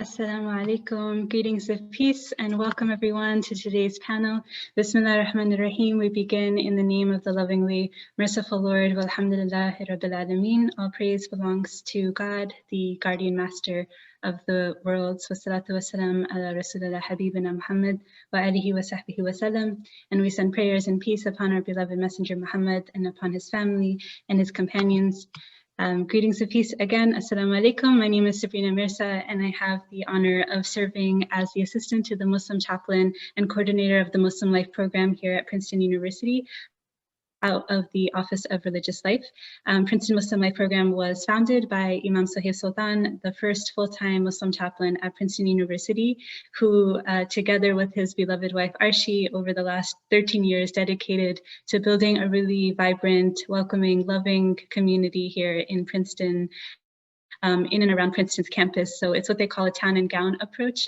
Assalamu alaikum, greetings of peace, and welcome everyone to today's panel. Bismillah ar-Rahman ar-Rahim. We begin in the name of the lovingly merciful Lord. Walhamdulillahi Rabbil Alameen. All praise belongs to God, the guardian master of the worlds. Wassalatu wassalam ala Rasulullah Habibina Muhammad wa alihi wa sahbihi wa sallam. And we send prayers and peace upon our beloved messenger Muhammad and upon his family and his companions. Greetings of peace again. Assalamu alaikum. My name is Sabrina Mirza, and I have the honor of serving as the assistant to the Muslim chaplain and coordinator of the Muslim Life program here at Princeton University, out of the Office of Religious Life. Princeton Muslim Life program was founded by Imam Sohaib Sultan, the first full-time Muslim chaplain at Princeton University, who together with his beloved wife Arshi over the last 13 years dedicated to building a really vibrant, welcoming, loving community here in Princeton, in and around Princeton's campus. So it's what they call a town and gown approach,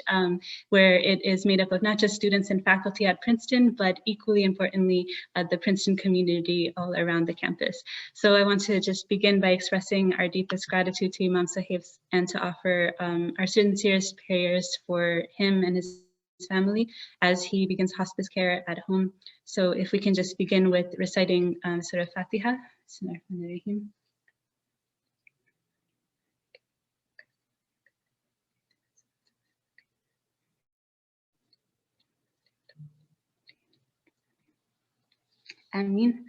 where it is made up of not just students and faculty at Princeton, but equally importantly, the Princeton community all around the campus. So I want to just begin by expressing our deepest gratitude to Imam Sahib and to offer our sincerest prayers for him and his family as he begins hospice care at home. So if we can just begin with reciting Surah Fatiha. Bismillahirrahmanirrahim. Ameen.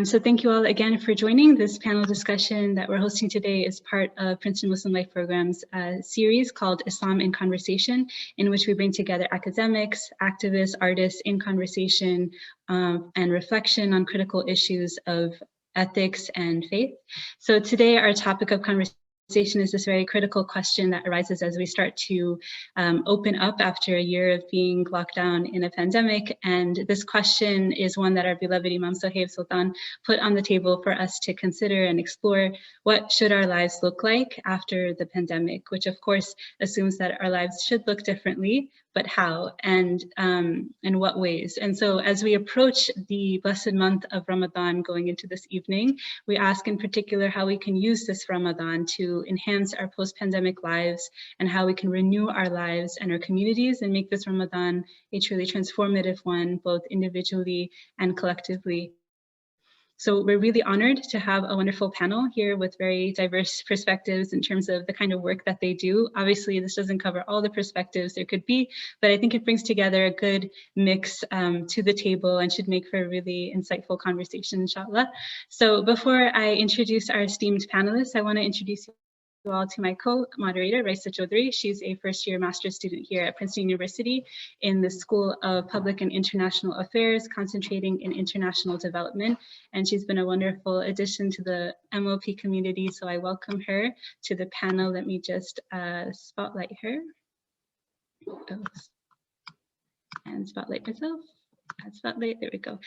So thank you all again for joining. This panel discussion that we're hosting today is part of Princeton Muslim Life Program's series called Islam in Conversation, in which we bring together academics, activists, artists in conversation and reflection on critical issues of ethics and faith. So today our topic of conversation is this very critical question that arises as we start to open up after a year of being locked down in a pandemic. And this question is one that our beloved Imam Sohaib Sultan put on the table for us to consider and explore. What should our lives look like after the pandemic? Which of course assumes that our lives should look differently, but how and in what ways? And so as we approach the blessed month of Ramadan going into this evening, we ask in particular how we can use this Ramadan to enhance our post-pandemic lives and how we can renew our lives and our communities and make this Ramadan a truly transformative one, both individually and collectively. So we're really honored to have a wonderful panel here with very diverse perspectives in terms of the kind of work that they do. Obviously, this doesn't cover all the perspectives there could be, but I think it brings together a good mix to the table and should make for a really insightful conversation, inshallah. So before I introduce our esteemed panelists, I want to introduce you all to my co-moderator, Raisa Chaudhary. She's a first-year master's student here at Princeton University in the School of Public and International Affairs, concentrating in international development. And she's been a wonderful addition to the MOP community, so I welcome her to the panel. Let me just spotlight her. And spotlight myself. Add spotlight, there we go.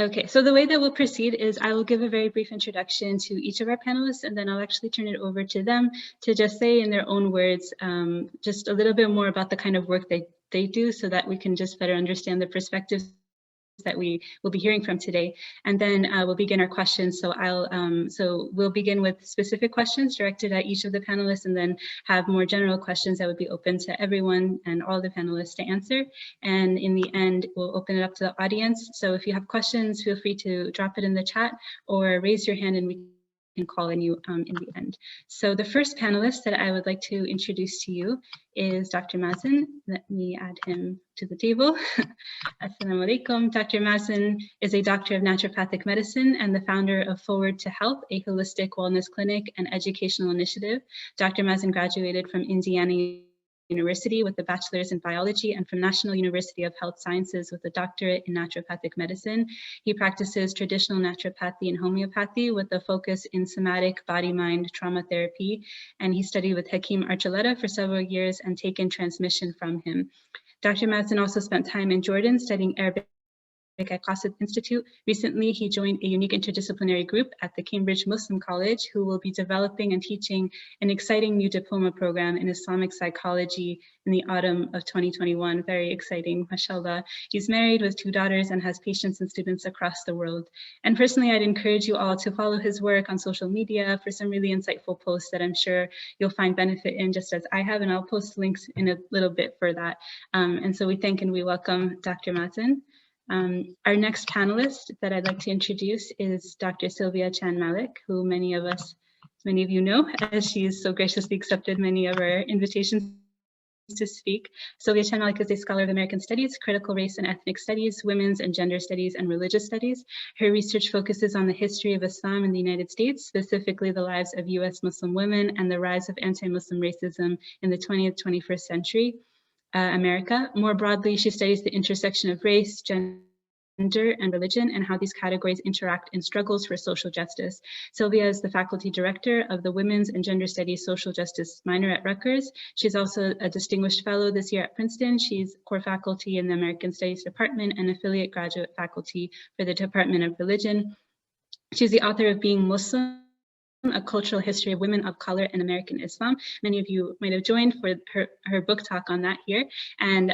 Okay, so the way that we'll proceed is I will give a very brief introduction to each of our panelists, and then I'll actually turn it over to them to just say in their own words, just a little bit more about the kind of work they do so that we can just better understand the perspectives that we will be hearing from today. And then we'll begin our questions. So we'll begin with specific questions directed at each of the panelists and then have more general questions that would be open to everyone and all the panelists to answer. And in the end, we'll open it up to the audience. So if you have questions, feel free to drop it in the chat or raise your hand and we can call on you in the end. So the first panelist that I would like to introduce to you is Dr. Mazen. Let me add him to the table. Assalamu alaikum. Dr. Mazen is a doctor of naturopathic medicine and the founder of Forward to Health, a holistic wellness clinic and educational initiative. Dr. Mazen graduated from Indiana University with a bachelor's in biology and from National University of Health Sciences with a doctorate in naturopathic medicine. He practices traditional naturopathy and homeopathy with a focus in somatic body-mind trauma therapy. And he studied with Hakeem Archuleta for several years and taken transmission from him. Dr. Mazen also spent time in Jordan studying Arabic at Qasid Institute. Recently, he joined a unique interdisciplinary group at the Cambridge Muslim College, who will be developing and teaching an exciting new diploma program in Islamic psychology in the autumn of 2021. Very exciting, mashallah. He's married with 2 daughters and has patients and students across the world. And personally, I'd encourage you all to follow his work on social media for some really insightful posts that I'm sure you'll find benefit in, just as I have, and I'll post links in a little bit for that. And so we thank and we welcome Dr. Mazen. Our next panelist that I'd like to introduce is Dr. Sylvia Chan-Malik, who many of you know, as she's so graciously accepted many of our invitations to speak. Sylvia Chan-Malik is a scholar of American Studies, Critical Race and Ethnic Studies, Women's and Gender Studies, and Religious Studies. Her research focuses on the history of Islam in the United States, specifically the lives of US Muslim women and the rise of anti-Muslim racism in the 20th, 21st century. America. More broadly, she studies the intersection of race, gender, and religion, and how these categories interact in struggles for social justice. Sylvia is the faculty director of the Women's and Gender Studies Social Justice minor at Rutgers. She's also a distinguished fellow this year at Princeton. She's core faculty in the American Studies Department and affiliate graduate faculty for the Department of Religion. She's the author of Being Muslim, A Cultural History of Women of Color in American Islam. Many of you might have joined for her book talk on that here. And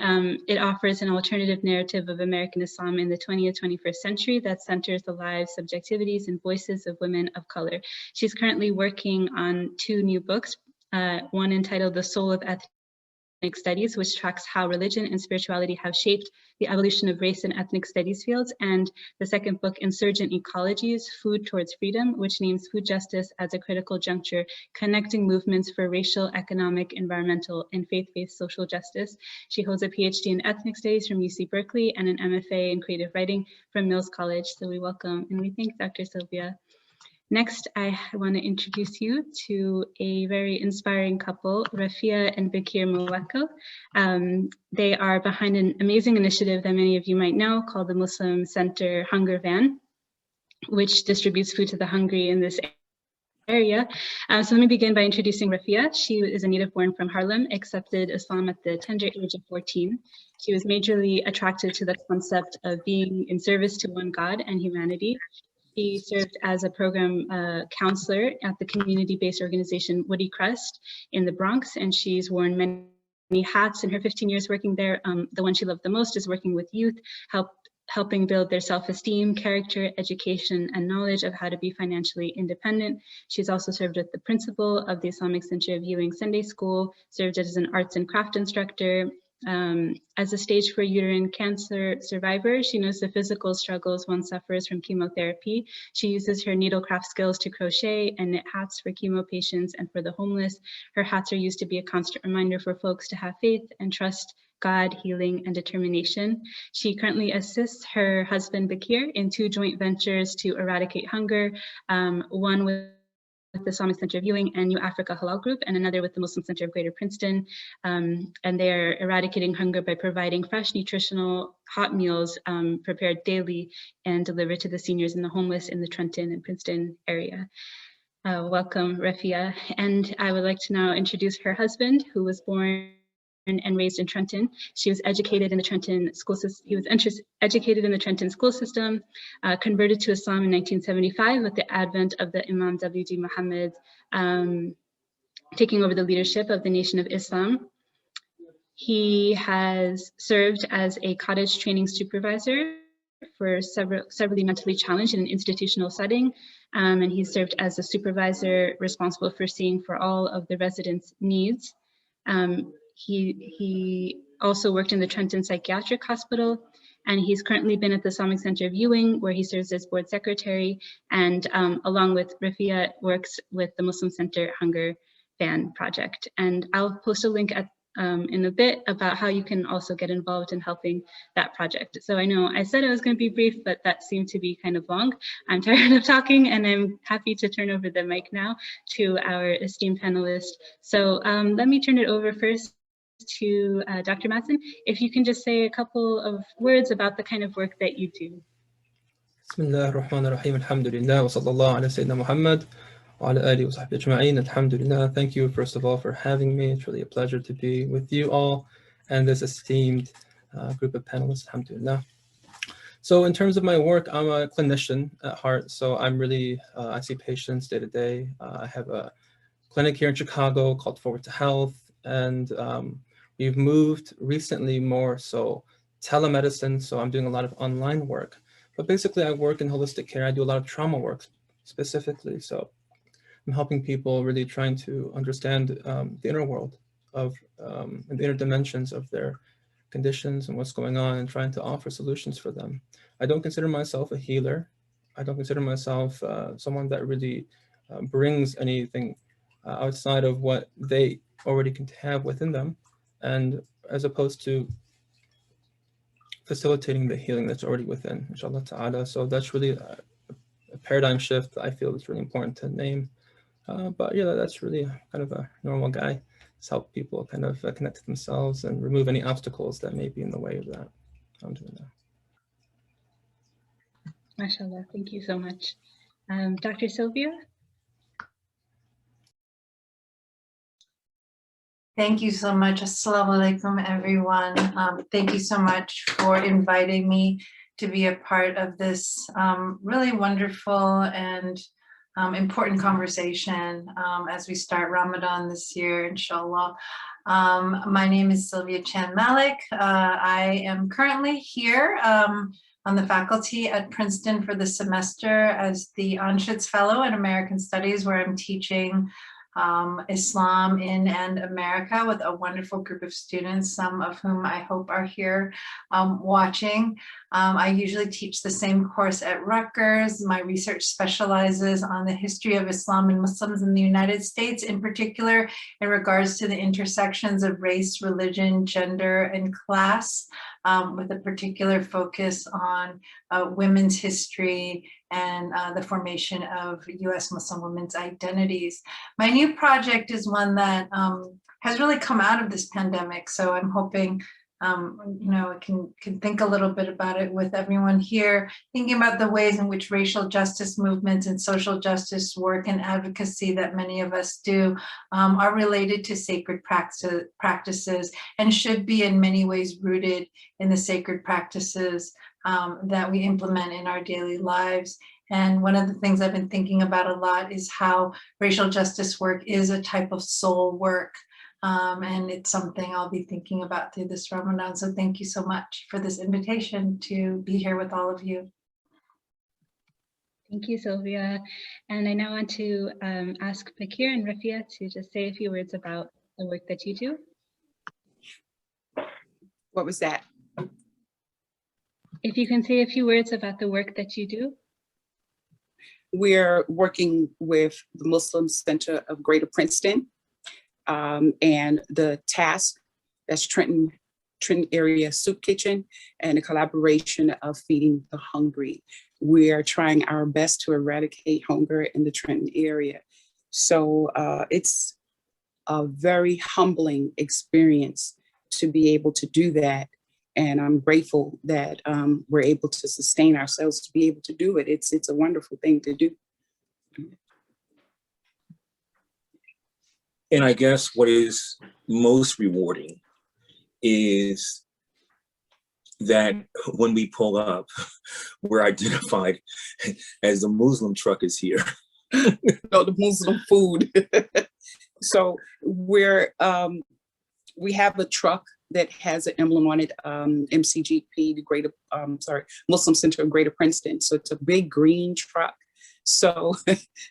it offers an alternative narrative of American Islam in the 20th, 21st century that centers the lives, subjectivities, and voices of women of color. She's currently working on 2 new books, one entitled The Soul of Ethnic Studies, which tracks how religion and spirituality have shaped the evolution of race and ethnic studies fields, and the second book, Insurgent Ecologies, Food Towards Freedom, which names food justice as a critical juncture, connecting movements for racial, economic, environmental, and faith-based social justice. She holds a PhD in ethnic studies from UC Berkeley and an MFA in creative writing from Mills College. So we welcome and we thank Dr. Sylvia. Next, I want to introduce you to a very inspiring couple, Rafiah and Bakeer Muwwakkil. They are behind an amazing initiative that many of you might know called the Muslim Center Hunger Van, which distributes food to the hungry in this area. So let me begin by introducing Rafiah. She is a native born from Harlem, accepted Islam at the tender age of 14. She was majorly attracted to the concept of being in service to one God and humanity. She served as a program counselor at the community-based organization Woody Crest in the Bronx, and she's worn many hats in her 15 years working there. The one she loved the most is working with youth, helping build their self-esteem, character, education, and knowledge of how to be financially independent. She's also served as the principal of the Islamic Center of Ewing Sunday School, served as an arts and craft instructor. As a stage 4 uterine cancer survivor, she knows the physical struggles one suffers from chemotherapy. She uses her needlecraft skills to crochet and knit hats for chemo patients and for the homeless. Her hats are used to be a constant reminder for folks to have faith and trust God, healing, and determination. She currently assists her husband Bakeer in 2 joint ventures to eradicate hunger, one with the Islamic Center of Ewing and New Africa Halal Group, and another with the Muslim Center of Greater Princeton. And they are eradicating hunger by providing fresh, nutritional, hot meals prepared daily and delivered to the seniors and the homeless in the Trenton and Princeton area. Welcome, Rafiah. And I would like to now introduce her husband, who was born and raised in Trenton. She was educated in the Trenton school system. He was educated in the Trenton school system, converted to Islam in 1975 with the advent of the Imam W.D. Muhammad taking over the leadership of the Nation of Islam. He has served as a cottage training supervisor for severely mentally challenged in an institutional setting, and he served as a supervisor responsible for seeing for all of the residents' needs. He also worked in the Trenton Psychiatric Hospital, and he's currently been at the Islamic Center of Ewing, where he serves as board secretary, and along with Rafiah, works with the Muslim Center Hunger Van project. And I'll post a link in a bit about how you can also get involved in helping that project. So I know I said I was going to be brief, but that seemed to be kind of long. I'm tired of talking, and I'm happy to turn over the mic now to our esteemed panelists. So let me turn it over first to Dr. Mazen. If you can just say a couple of words about the kind of work that you do. Bismillah ar-Rahman ar-Rahim, alhamdulillah, wa sallallahu ala Sayyidina Muhammad, wa ala alihi wa sahbihi ajma'in, alhamdulillah. Thank you, first of all, for having me. It's really a pleasure to be with you all and this esteemed group of panelists, alhamdulillah. So in terms of my work, I'm a clinician at heart. So I'm really, I see patients day to day. I have a clinic here in Chicago called Forward to Health. And we've moved recently more so telemedicine. So I'm doing a lot of online work. But basically I work in holistic care. I do a lot of trauma work specifically. So I'm helping people really trying to understand the inner world of and the inner dimensions of their conditions and what's going on, and trying to offer solutions for them. I don't consider myself a healer. I don't consider myself someone that really brings anything outside of what they already can have within them, and as opposed to facilitating the healing that's already within, inshallah ta'ala. So that's really a paradigm shift I feel is really important to name. But yeah, that's really kind of a normal guy. It's help people kind of connect to themselves and remove any obstacles that may be in the way of that. I'm doing that. MashaAllah, thank you so much. Dr. Sylvia? Thank you so much. Assalamu alaikum, everyone. Thank you so much for inviting me to be a part of this really wonderful and important conversation as we start Ramadan this year, inshallah. My name is Sylvia Chan-Malik. I am currently here on the faculty at Princeton for the semester as the Anschutz Fellow in American Studies, where I'm teaching Islam in and America with a wonderful group of students, some of whom I hope are here watching. I usually teach the same course at Rutgers. My research specializes on the history of Islam and Muslims in the United States, in particular in regards to the intersections of race, religion, gender, and class, with a particular focus on women's history and the formation of US Muslim women's identities. My new project is one that has really come out of this pandemic. So I'm hoping, I can think a little bit about it with everyone here, thinking about the ways in which racial justice movements and social justice work and advocacy that many of us do are related to sacred practices and should be in many ways rooted in the sacred practices that we implement in our daily lives. And one of the things I've been thinking about a lot is how racial justice work is a type of soul work. And it's something I'll be thinking about through this Ramadan. So thank you so much for this invitation to be here with all of you. Thank you, Sylvia. And I now want to ask Bakeer and Rafia to just say a few words about the work that you do. What was that? If you can say a few words about the work that you do. We're working with the Muslim Center of Greater Princeton and the task, that's Trenton area soup kitchen, and a collaboration of feeding the hungry. We are trying our best to eradicate hunger in the Trenton area. So it's a very humbling experience to be able to do that. And I'm grateful that we're able to sustain ourselves to be able to do it. It's a wonderful thing to do. And I guess what is most rewarding is that when we pull up, we're identified as the Muslim truck is here. No, the Muslim food. So we have a truck that has an emblem on it, MCGP, the Muslim Center of Greater Princeton. So it's a big green truck. So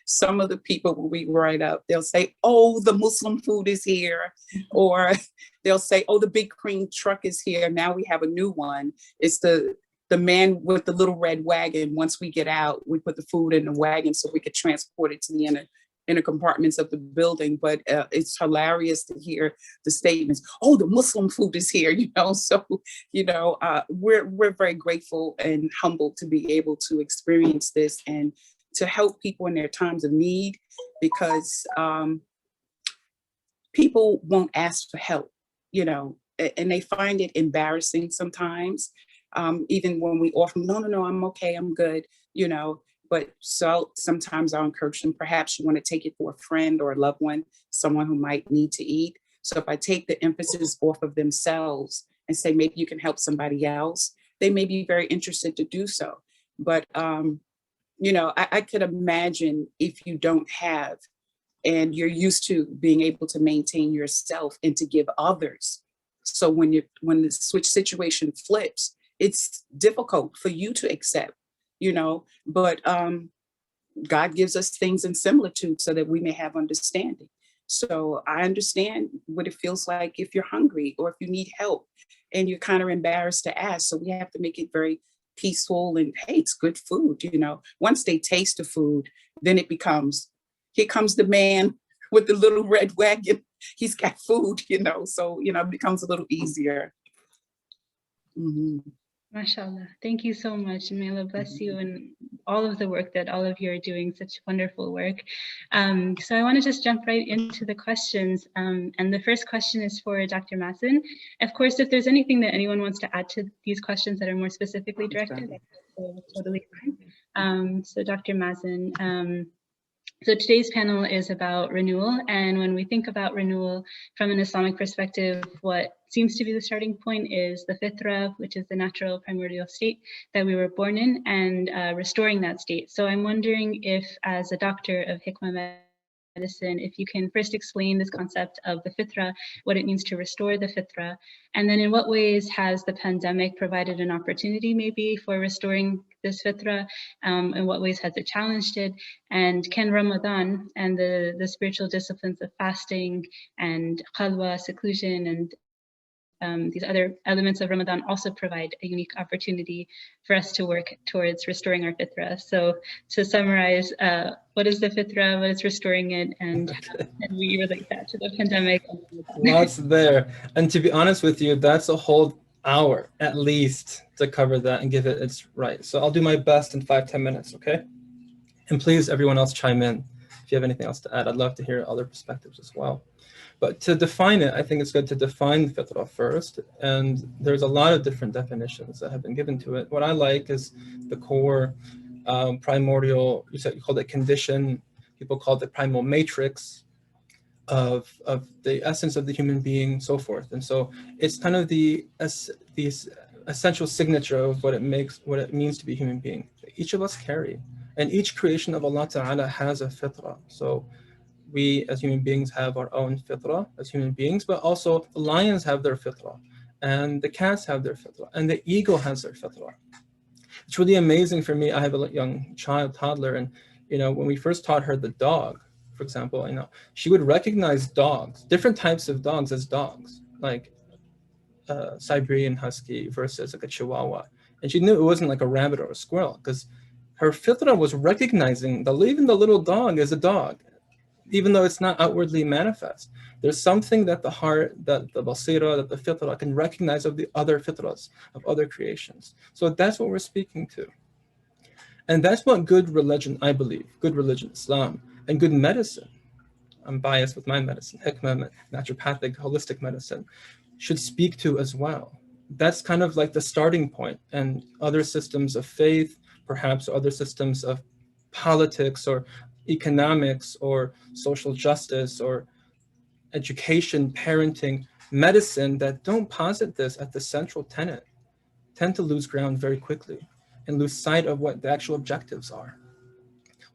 some of the people, when we ride up, they'll say, oh, the Muslim food is here. Or they'll say, oh, the big green truck is here. Now we have a new one. It's the man with the little red wagon. Once we get out, we put the food in the wagon so we could transport it to the inner compartments of the building. But it's hilarious to hear the statements, oh, the Muslim food is here, So, we're very grateful and humbled to be able to experience this and to help people in their times of need, because people won't ask for help, and they find it embarrassing sometimes. Even when we offer, no, I'm okay, I'm good, But so sometimes I'll encourage them, perhaps you want to take it for a friend or a loved one, someone who might need to eat. So if I take the emphasis off of themselves and say, maybe you can help somebody else, they may be very interested to do so. But, you know, I could imagine if you don't have, and you're used to being able to maintain yourself and to give others. So when the switch situation flips, it's difficult for you to accept, you know, but God gives us things in similitude so that we may have understanding. So I understand what it feels like if you're hungry or if you need help and you're kind of embarrassed to ask. So we have to make it very peaceful and, hey, it's good food, you know. Once they taste the food, then it becomes, here comes the man with the little red wagon. He's got food, you know, so, you know, it becomes a little easier. Mm-hmm. MashaAllah. Thank you so much. And may Allah bless you and all of the work that all of you are doing, such wonderful work. So I want to just jump right into the questions. And the first question is for Dr. Mazen. Of course, if there's anything that anyone wants to add to these questions that are more specifically directed, that's totally fine. So Dr. Mazen, so today's panel is about renewal, and when we think about renewal from an Islamic perspective, what seems to be the starting point is the fitra, which is the natural primordial state that we were born in, and restoring that state. So I'm wondering if, as a doctor of Hikmah medicine, if you can first explain this concept of the fitra, what it means to restore the fitra, and then in what ways has the pandemic provided an opportunity maybe for restoring this fitra, in what ways has it challenged it, and can Ramadan and the spiritual disciplines of fasting and khalwa, seclusion, and these other elements of Ramadan also provide a unique opportunity for us to work towards restoring our fitra. So to summarize, what is the fitra, what is restoring it, and how can we relate that to the pandemic? Lots there. And to be honest with you, that's a whole hour at least to cover that and give it its right. So I'll do my best in 5-10 minutes, okay? And please, everyone else chime in if you have anything else to add. I'd love to hear other perspectives as well. But to define it, I think it's good to define fitrah first. And there's a lot of different definitions that have been given to it. What I like is the core primordial, you called it condition, people called it primal matrix of the essence of the human being, so forth. And so it's kind of the essential signature of what it means to be a human being. Each of us carry. And each creation of Allah Ta'ala has a fitrah. So we as human beings have our own fitrah as human beings, but also the lions have their fitrah, and the cats have their fitrah, and the eagle has their fitrah. It's really amazing for me. I have a young child, toddler, and you know, when we first taught her the dog, for example, you know, she would recognize dogs, different types of dogs as dogs, like Siberian Husky versus like a Chihuahua, and she knew it wasn't like a rabbit or a squirrel because her fitrah was recognizing even the little dog is a dog, even though it's not outwardly manifest. There's something that the heart, that the basira, that the fitrah can recognize of the other fitrahs, of other creations. So that's what we're speaking to. And that's what good religion, I believe, good religion, Islam, and good medicine, I'm biased with my medicine, hikmah, naturopathic, holistic medicine, should speak to as well. That's kind of like the starting point, and other systems of faith, perhaps other systems of politics or economics or social justice or education, parenting, medicine that don't posit this at the central tenet tend to lose ground very quickly and lose sight of what the actual objectives are,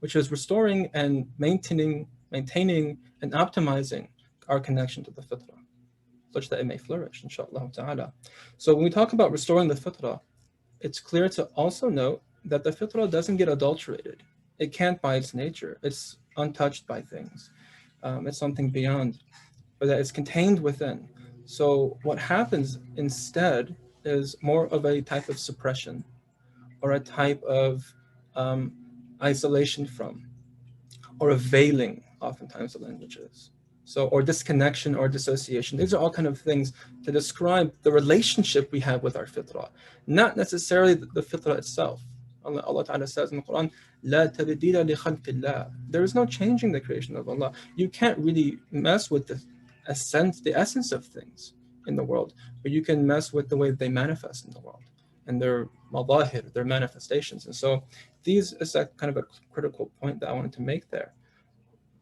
which is restoring and maintaining and optimizing our connection to the fitrah, such that it may flourish, inshallah ta'ala. So when we talk about restoring the fitrah, it's clear to also note that the fitrah doesn't get adulterated. It can't by its nature. It's untouched by things. It's something beyond, but that it's contained within. So what happens instead is more of a type of suppression or a type of isolation from, or a veiling, oftentimes the language is. So, or disconnection or dissociation. These are all kind of things to describe the relationship we have with our fitrah, not necessarily the fitrah itself. Allah Ta'ala says in the Quran, "La tabdila li khalqillah." There is no changing the creation of Allah. You can't really mess with the essence of things in the world, but you can mess with the way they manifest in the world and their madahir, their manifestations. And so these is a kind of a critical point that I wanted to make there.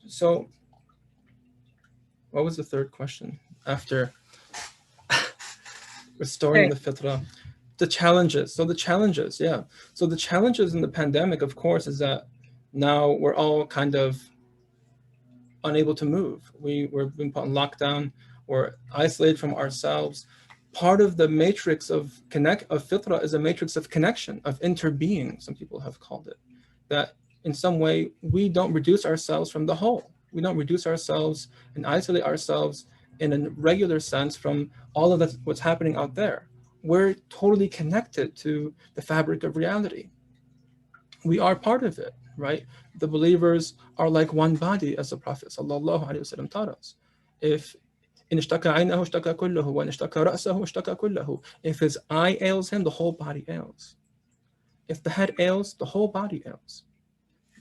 So what was the third question after restoring the fitrah? The challenges. So the challenges, yeah. So the challenges in the pandemic, of course, is that now we're all kind of unable to move. We're being put on lockdown. We're isolated from ourselves. Part of the matrix of fitra is a matrix of connection, of interbeing, some people have called it. That in some way, we don't reduce ourselves from the whole. We don't reduce ourselves and isolate ourselves in a regular sense from all of what's happening out there. We're totally connected to the fabric of reality. We are part of it, right? The believers are like one body, as the Prophet ﷺ taught us. If if his eye ails him, the whole body ails. If the head ails, the whole body ails.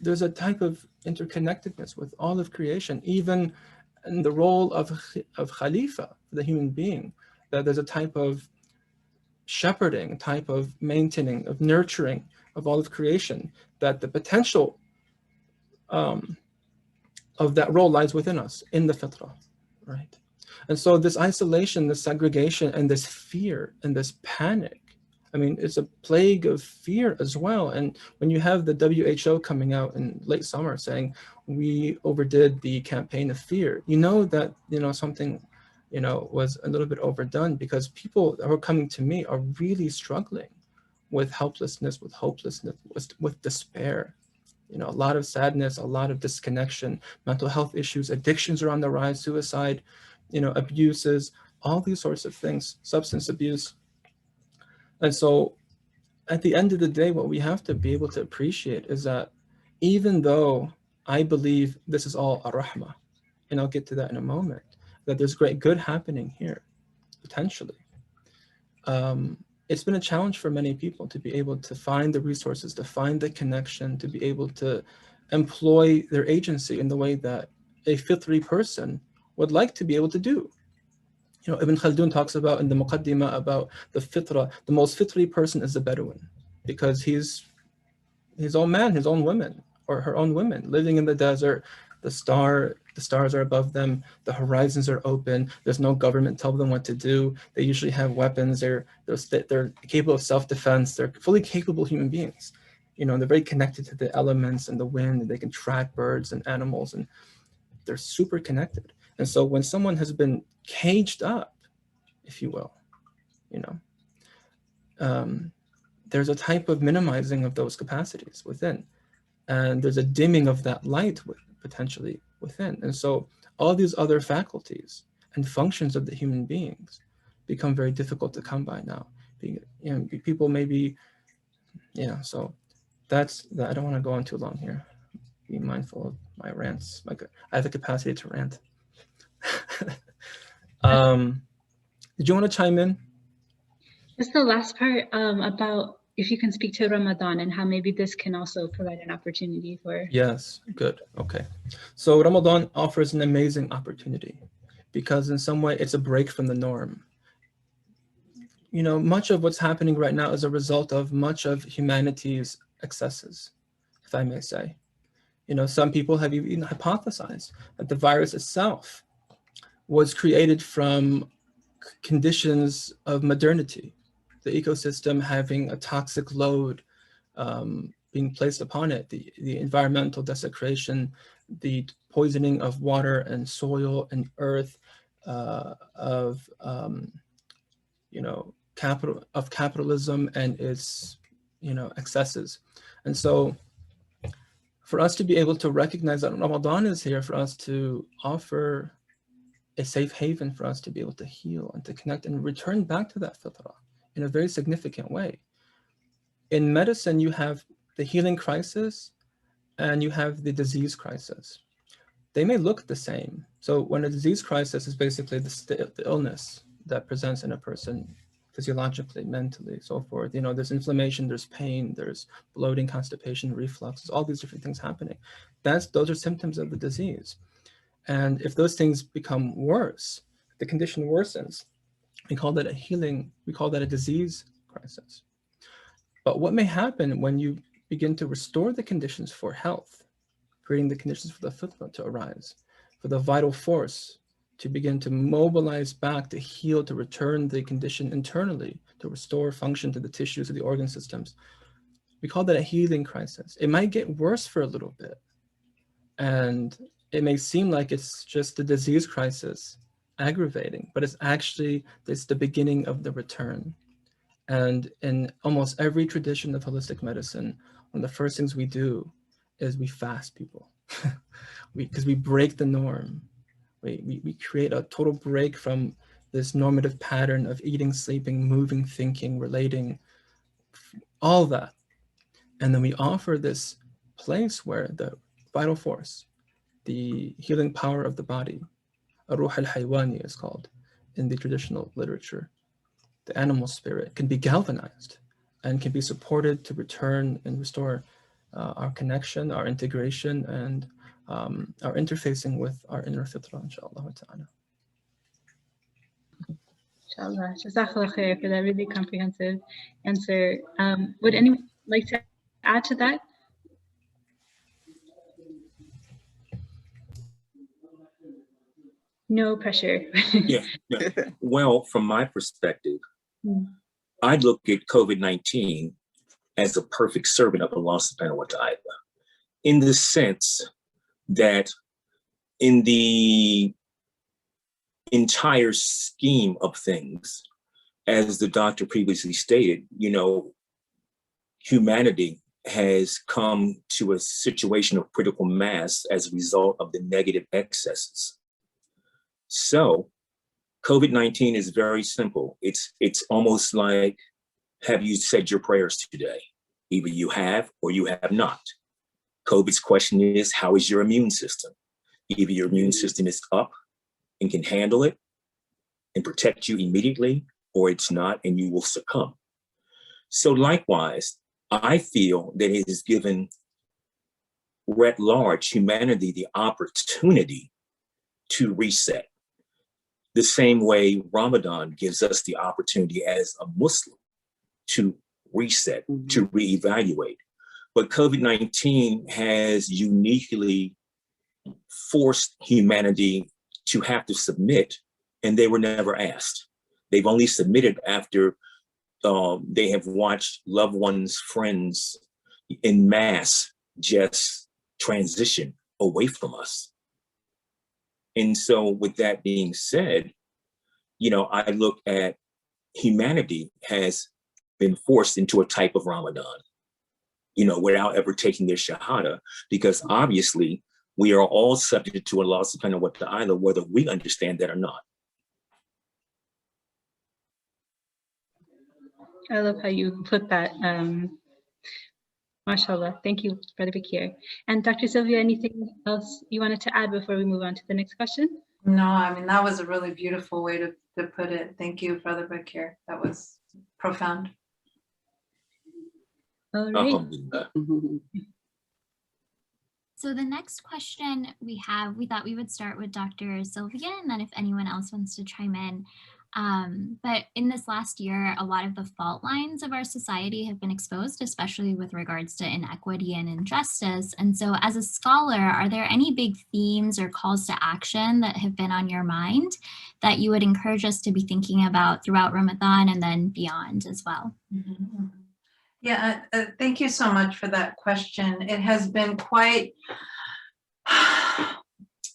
There's a type of interconnectedness with all of creation, even in the role of Khalifa, the human being, that there's a type of shepherding, type of maintaining, of nurturing of all of creation, that the potential of that role lies within us, in the fitrah, right? And so this isolation, this segregation, and this fear, and this panic, I mean, it's a plague of fear as well. And when you have the WHO coming out in late summer saying, we overdid the campaign of fear, you know that, something, was a little bit overdone, because people who are coming to me are really struggling with helplessness, with hopelessness, with despair. A lot of sadness, a lot of disconnection, mental health issues, addictions are on the rise, suicide, abuses, all these sorts of things, substance abuse. And so at the end of the day, what we have to be able to appreciate is that even though I believe this is all ar-rahmah, and I'll get to that in a moment, that there's great good happening here, potentially. It's been a challenge for many people to be able to find the resources, to find the connection, to be able to employ their agency in the way that a fitri person would like to be able to do. Ibn Khaldun talks about in the Muqaddimah about the fitra, the most fitri person is the Bedouin, because he's his own man, his own women, or her own women, living in the desert. The stars are above them, the horizons are open, there's no government telling them what to do. They usually have weapons, they're capable of self-defense, they're fully capable human beings. They're very connected to the elements and the wind, and they can track birds and animals, and they're super connected. And so when someone has been caged up, if you will, there's a type of minimizing of those capacities within. And there's a dimming of that light potentially within. And so all these other faculties and functions of the human beings become very difficult to come by now. People maybe, so that's that. I don't want to go on too long here. Be mindful of my rants. I have the capacity to rant. Did you want to chime in? Just the last part about if you can speak to Ramadan and how maybe this can also provide an opportunity for. Yes, good. Okay. So Ramadan offers an amazing opportunity because in some way it's a break from the norm. Much of what's happening right now is a result of much of humanity's excesses, if I may say. Some people have even hypothesized that the virus itself was created from conditions of modernity, the ecosystem having a toxic load being placed upon it, the environmental desecration, the poisoning of water and soil and earth, of capitalism and its excesses. And so for us to be able to recognize that Ramadan is here for us to offer a safe haven for us to be able to heal and to connect and return back to that fitrah in a very significant way. In medicine, you have the healing crisis and you have the disease crisis. They may look the same. So when a disease crisis is basically the illness that presents in a person physiologically, mentally, so forth. There's inflammation, there's pain, there's bloating, constipation, reflux, all these different things happening. Those are symptoms of the disease. And if those things become worse, the condition worsens, we call that a disease crisis. But what may happen when you begin to restore the conditions for health, creating the conditions for the fitrah to arise, for the vital force to begin to mobilize back, to heal, to return the condition internally to restore function to the tissues of the organ systems. We call that a healing crisis. It might get worse for a little bit, and it may seem like it's just the disease crisis aggravating, but it's the beginning of the return. And in almost every tradition of holistic medicine, one of the first things we do is we fast people, because we break the norm. We create a total break from this normative pattern of eating, sleeping, moving, thinking, relating, all that. And then we offer this place where the vital force, the healing power of the body, Ruh al-Haywani is called in the traditional literature, the animal spirit, can be galvanized and can be supported to return and restore our connection, our integration, and our interfacing with our inner fitra, inshallah ta'ala. Inshallah. Jazakallah khair for that really comprehensive answer. Would anyone like to add to that? No pressure. Yeah. Well, from my perspective, I look at COVID-19 as a perfect servant of Allah subhanahu wa ta'ala, in the sense that in the entire scheme of things, as the doctor previously stated, humanity has come to a situation of critical mass as a result of the negative excesses. So COVID-19 is very simple. It's almost like, have you said your prayers today? Either you have or you have not. COVID's question is, how is your immune system? Either your immune system is up and can handle it and protect you immediately, or it's not and you will succumb. So likewise, I feel that it has given at large humanity the opportunity to reset. The same way Ramadan gives us the opportunity as a Muslim to reset, to reevaluate. But COVID-19 has uniquely forced humanity to have to submit, and they were never asked. They've only submitted after they have watched loved ones, friends en masse just transition away from us. And so with that being said, I look at humanity has been forced into a type of Ramadan, without ever taking their shahada, because obviously we are all subject to Allah subhanahu wa ta'ala, whether we understand that or not. I love how you put that. MashaAllah. Thank you, Brother Bakeer. And Dr. Sylvia, anything else you wanted to add before we move on to the next question? No, I mean, that was a really beautiful way to put it. Thank you, Brother Bakeer. That was profound. All right. So the next question we thought we would start with Dr. Sylvia, and then if anyone else wants to chime in. But in this last year, a lot of the fault lines of our society have been exposed, especially with regards to inequity and injustice. And so as a scholar, are there any big themes or calls to action that have been on your mind that you would encourage us to be thinking about throughout Ramadan and then beyond as well? Yeah, thank you so much for that question. It has been quite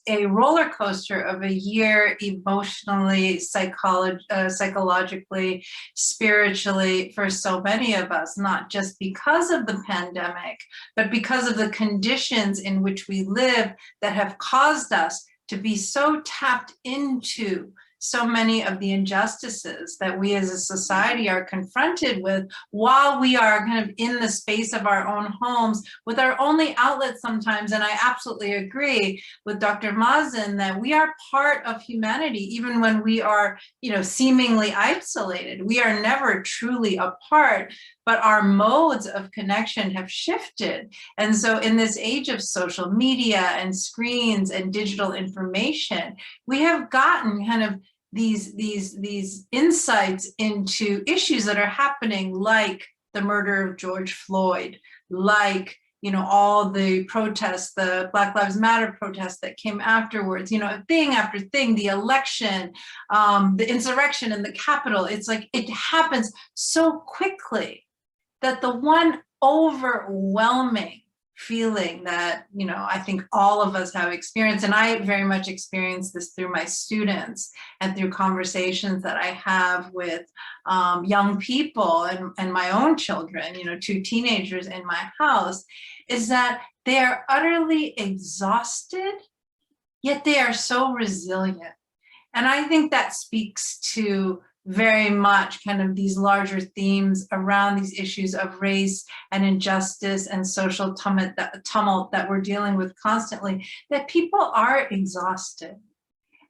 a roller coaster of a year, emotionally, psychologically, spiritually, for so many of us, not just because of the pandemic, but because of the conditions in which we live that have caused us to be so tapped into so many of the injustices that we as a society are confronted with while we are kind of in the space of our own homes with our only outlet sometimes. And I absolutely agree with Dr. Mazen that we are part of humanity, even when we are, seemingly isolated. We are never truly apart, but our modes of connection have shifted. And so in this age of social media and screens and digital information, we have gotten kind of these insights into issues that are happening, like the murder of George Floyd, like all the protests, the Black Lives Matter protests that came afterwards, thing after thing, the election, the insurrection in the Capitol. It's like it happens so quickly that the one overwhelming feeling that, I think all of us have experienced, and I very much experienced this through my students and through conversations that I have with young people and my own children, 2 teenagers in my house, is that they are utterly exhausted, yet they are so resilient. And I think that speaks to very much kind of these larger themes around these issues of race and injustice and social tumult that we're dealing with constantly, that people are exhausted.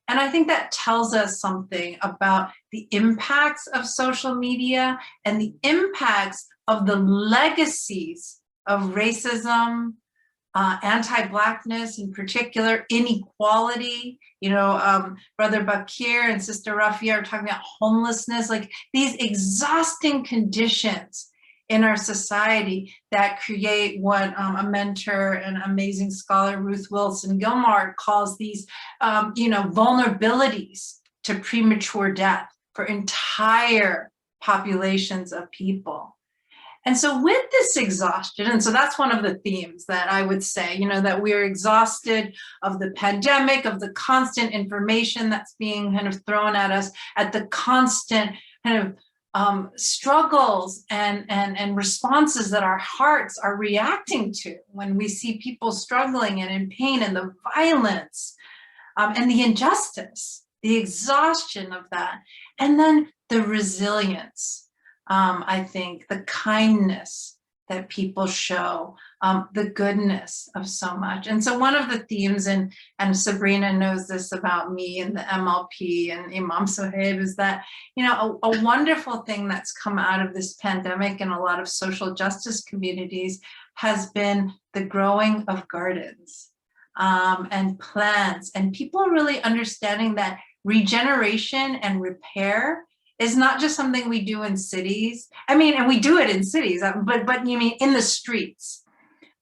And I think that tells us something about the impacts of social media and the impacts of the legacies of racism, anti-Blackness in particular, inequality. Brother Bakeer and Sister Rafia are talking about homelessness, like these exhausting conditions in our society that create what a mentor and amazing scholar, Ruth Wilson Gilmore, calls these, vulnerabilities to premature death for entire populations of people. And so with this exhaustion, and so that's one of the themes that I would say, that we're exhausted of the pandemic, of the constant information that's being kind of thrown at us, at the constant kind of struggles and responses that our hearts are reacting to when we see people struggling and in pain, and the violence and the injustice, the exhaustion of that, and then the resilience. I think the kindness that people show, the goodness of so much. And so one of the themes, and Sabrina knows this about me and the MLP and Imam Sohaib, is that, a wonderful thing that's come out of this pandemic in a lot of social justice communities has been the growing of gardens and plants, and people really understanding that regeneration and repair is not just something we do in cities. And we do it in cities, but you mean in the streets.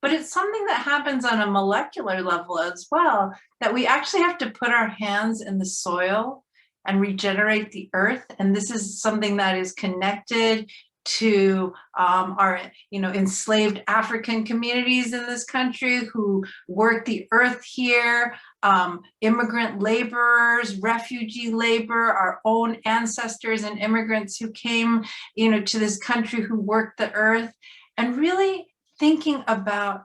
But it's something that happens on a molecular level as well, that we actually have to put our hands in the soil and regenerate the earth. And this is something that is connected to our enslaved African communities in this country who work the earth here, immigrant laborers, refugee labor, our own ancestors and immigrants who came to this country who worked the earth, and really thinking about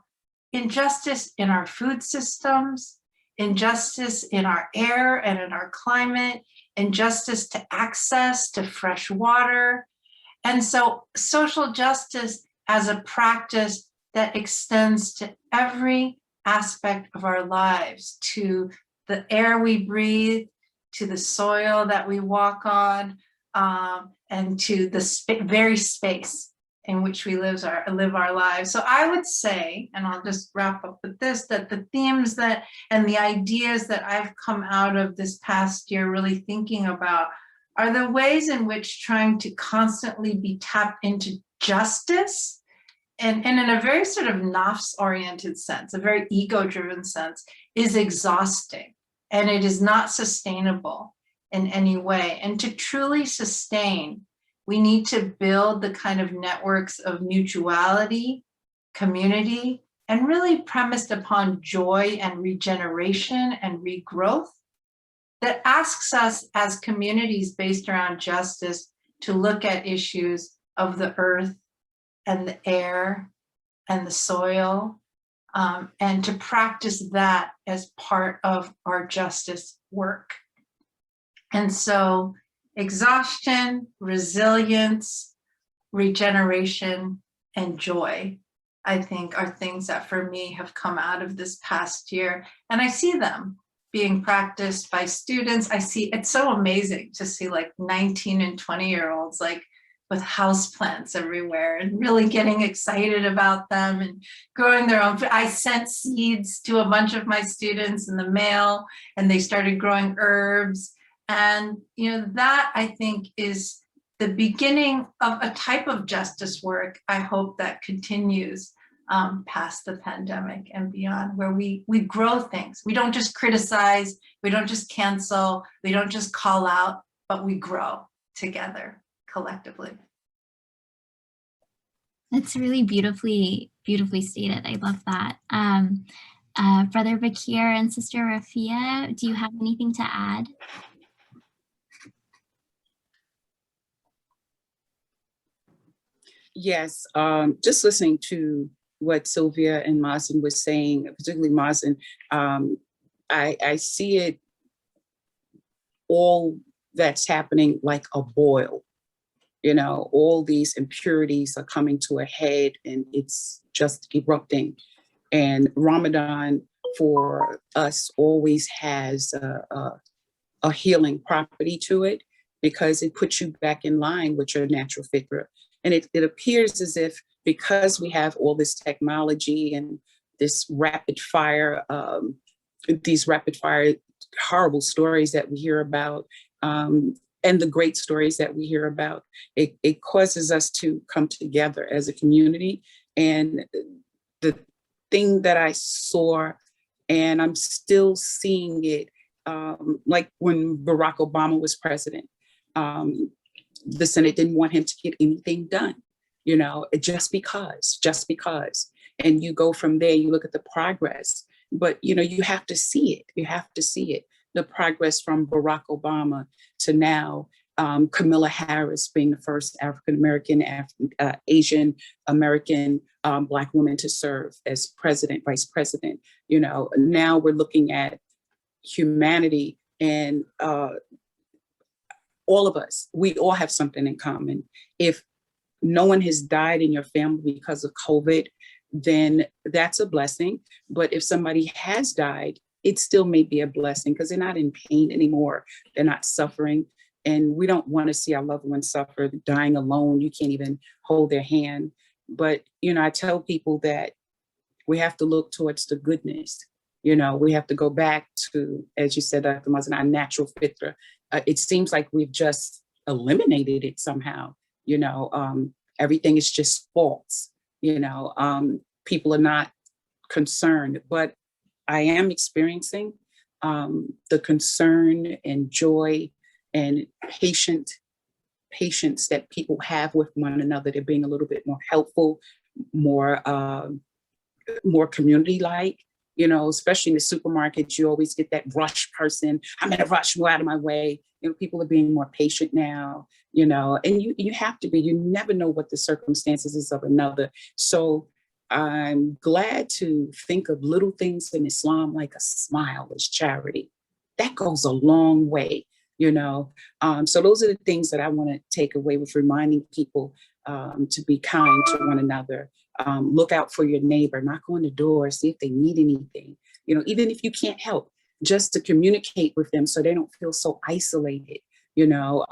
injustice in our food systems, injustice in our air and in our climate, injustice to access to fresh water. And so social justice as a practice that extends to every aspect of our lives, to the air we breathe, to the soil that we walk on, and to the very space in which we live our lives. So I would say, and I'll just wrap up with this, that the themes that and the ideas that I've come out of this past year really thinking about are the ways in which trying to constantly be tapped into justice, and in a very sort of nafs-oriented sense, a very ego-driven sense, is exhausting, and it is not sustainable in any way. And to truly sustain, we need to build the kind of networks of mutuality, community, and really premised upon joy and regeneration and regrowth, that asks us as communities based around justice to look at issues of the earth and the air and the soil, and to practice that as part of our justice work. And so exhaustion, resilience, regeneration, and joy, I think, are things that for me have come out of this past year. And I see them being practiced by students. I see, it's so amazing to see like 19 and 20-year-olds like with houseplants everywhere and really getting excited about them and growing their own. I sent seeds to a bunch of my students in the mail, and they started growing herbs. And that, I think, is the beginning of a type of justice work, I hope, that continues past the pandemic and beyond, where we grow things. We don't just criticize, we don't just cancel, we don't just call out, but we grow together collectively. That's really beautifully stated. I love that. Brother Bakeer and Sister Rafia, do you have anything to add? Yes, just listening to what Sylvia and Mazen was saying, particularly Mazen, I see it all that's happening like a boil. You know, all these impurities are coming to a head and it's just erupting. And Ramadan for us always has a healing property to it, because it puts you back in line with your natural fitra. And it appears as if, because we have all this technology and this these rapid fire horrible stories that we hear about, and the great stories that we hear about, it causes us to come together as a community. And the thing that I saw, and I'm still seeing it, like when Barack Obama was president, the Senate didn't want him to get anything done, you know, just because. And you go from there, you look at the progress, but, you know, you have to see it. You have to see it. The progress from Barack Obama to now, Kamala Harris being the first African-American, Asian American Black woman to serve as president, vice president. You know, now we're looking at humanity, and all of us, we all have something in common. If no one has died in your family because of COVID, then that's a blessing. But if somebody has died, it still may be a blessing, because they're not in pain anymore. They're not suffering. And we don't want to see our loved ones suffer, dying alone. You can't even hold their hand. But, you know, I tell people that we have to look towards the goodness. You know, we have to go back to, as you said, Dr. Mazen, our natural fitra. It seems like we've just eliminated it somehow. You know, everything is just false. You know, people are not concerned, but I am experiencing the concern and joy and patience that people have with one another. They're being a little bit more helpful, more community-like. You know, especially in the supermarket, you always get that rush person. I'm in a rush, go out of my way. You know, people are being more patient now, you know, and you have to be. You never know what the circumstances is of another. So I'm glad to think of little things in Islam like a smile as charity. That goes a long way, you know. So those are the things that I want to take away, with reminding people to be kind to one another. Look out for your neighbor, knock on the door, see if they need anything. You know, even if you can't help, just to communicate with them so they don't feel so isolated, you know.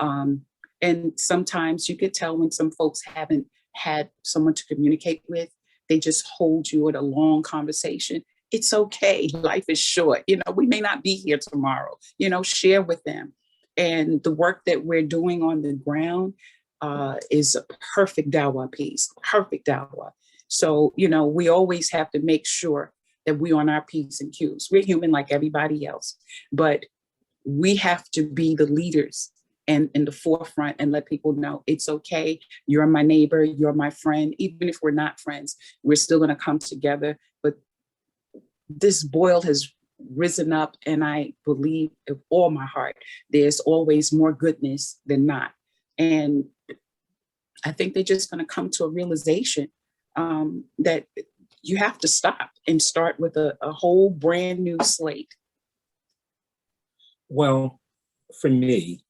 And sometimes you could tell when some folks haven't had someone to communicate with. They just hold you at a long conversation. It's okay. Life is short. You know, we may not be here tomorrow. You know, share with them. And the work that we're doing on the ground is a perfect dawah piece, perfect dawah. So, you know, we always have to make sure that we're on our P's and Q's. We're human like everybody else, but we have to be the leaders and in the forefront and let people know it's okay. You're my neighbor, you're my friend. Even if we're not friends, we're still gonna come together. But this boil has risen up, and I believe with all my heart, there's always more goodness than not. And I think they're just gonna come to a realization that you have to stop and start with a whole brand new slate. Well, for me,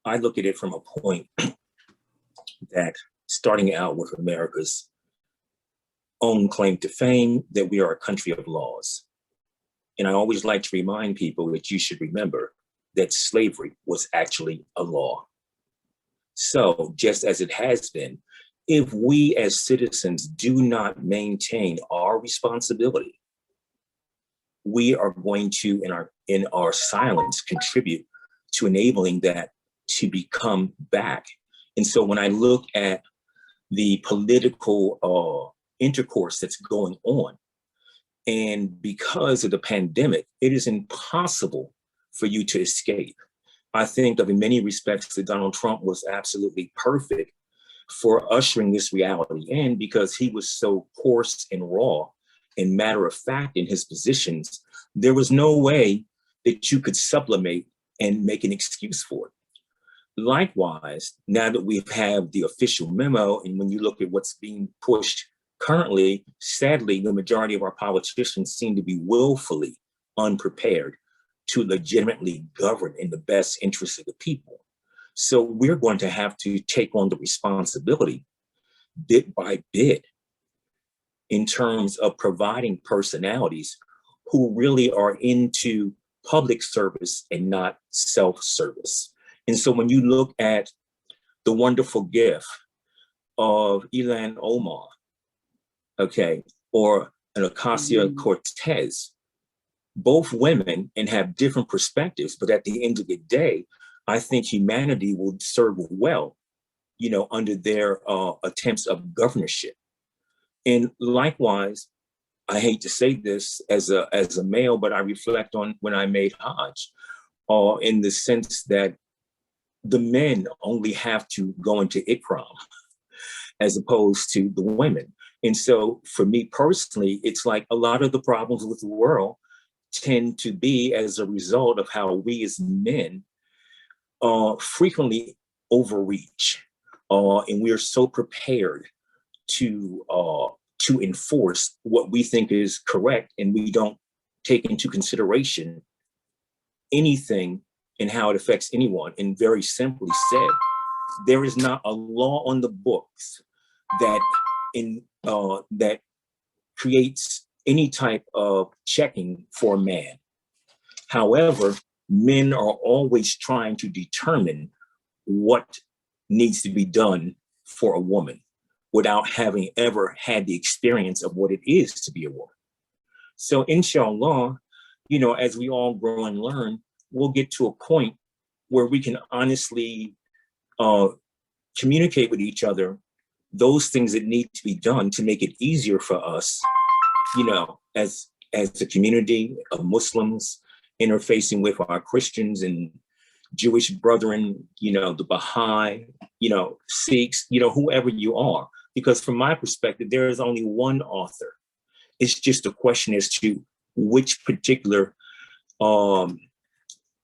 I look at it from a point that starting out with America's own claim to fame, that we are a country of laws. And I always like to remind people that you should remember that slavery was actually a law. So just as it has been, if we as citizens do not maintain our responsibility, we are going to, in our silence, contribute to enabling that to become back. And so when I look at the political intercourse that's going on. And because of the pandemic, it is impossible for you to escape. I think that in many respects that Donald Trump was absolutely perfect for ushering this reality in, because he was so coarse and raw and matter of fact in his positions. There was no way that you could sublimate and make an excuse for it. Likewise, now that we have the official memo, and when you look at what's being pushed currently, sadly, the majority of our politicians seem to be willfully unprepared to legitimately govern in the best interests of the people. So we're going to have to take on the responsibility bit by bit in terms of providing personalities who really are into public service and not self-service. And so when you look at the wonderful gift of Ilan Omar, okay, or an Ocasio-Cortez, both women and have different perspectives, but at the end of the day, I think humanity will serve well, you know, under their attempts of governorship. And likewise, I hate to say this as a male, but I reflect on when I made Hajj, in the sense that the men only have to go into Ikram as opposed to the women. And so for me personally, it's like a lot of the problems with the world tend to be as a result of how we as men frequently overreach. And we are so prepared to enforce what we think is correct, and we don't take into consideration anything and how it affects anyone. And very simply said, there is not a law on the books that that creates any type of checking for a man. However, men are always trying to determine what needs to be done for a woman without having ever had the experience of what it is to be a woman. So inshallah, you know, as we all grow and learn, we'll get to a point where we can honestly communicate with each other those things that need to be done to make it easier for us, you know, as a community of Muslims interfacing with our Christians and Jewish brethren, you know, the Baha'i, you know, Sikhs, you know, whoever you are. Because from my perspective, there is only one author. It's just a question as to which particular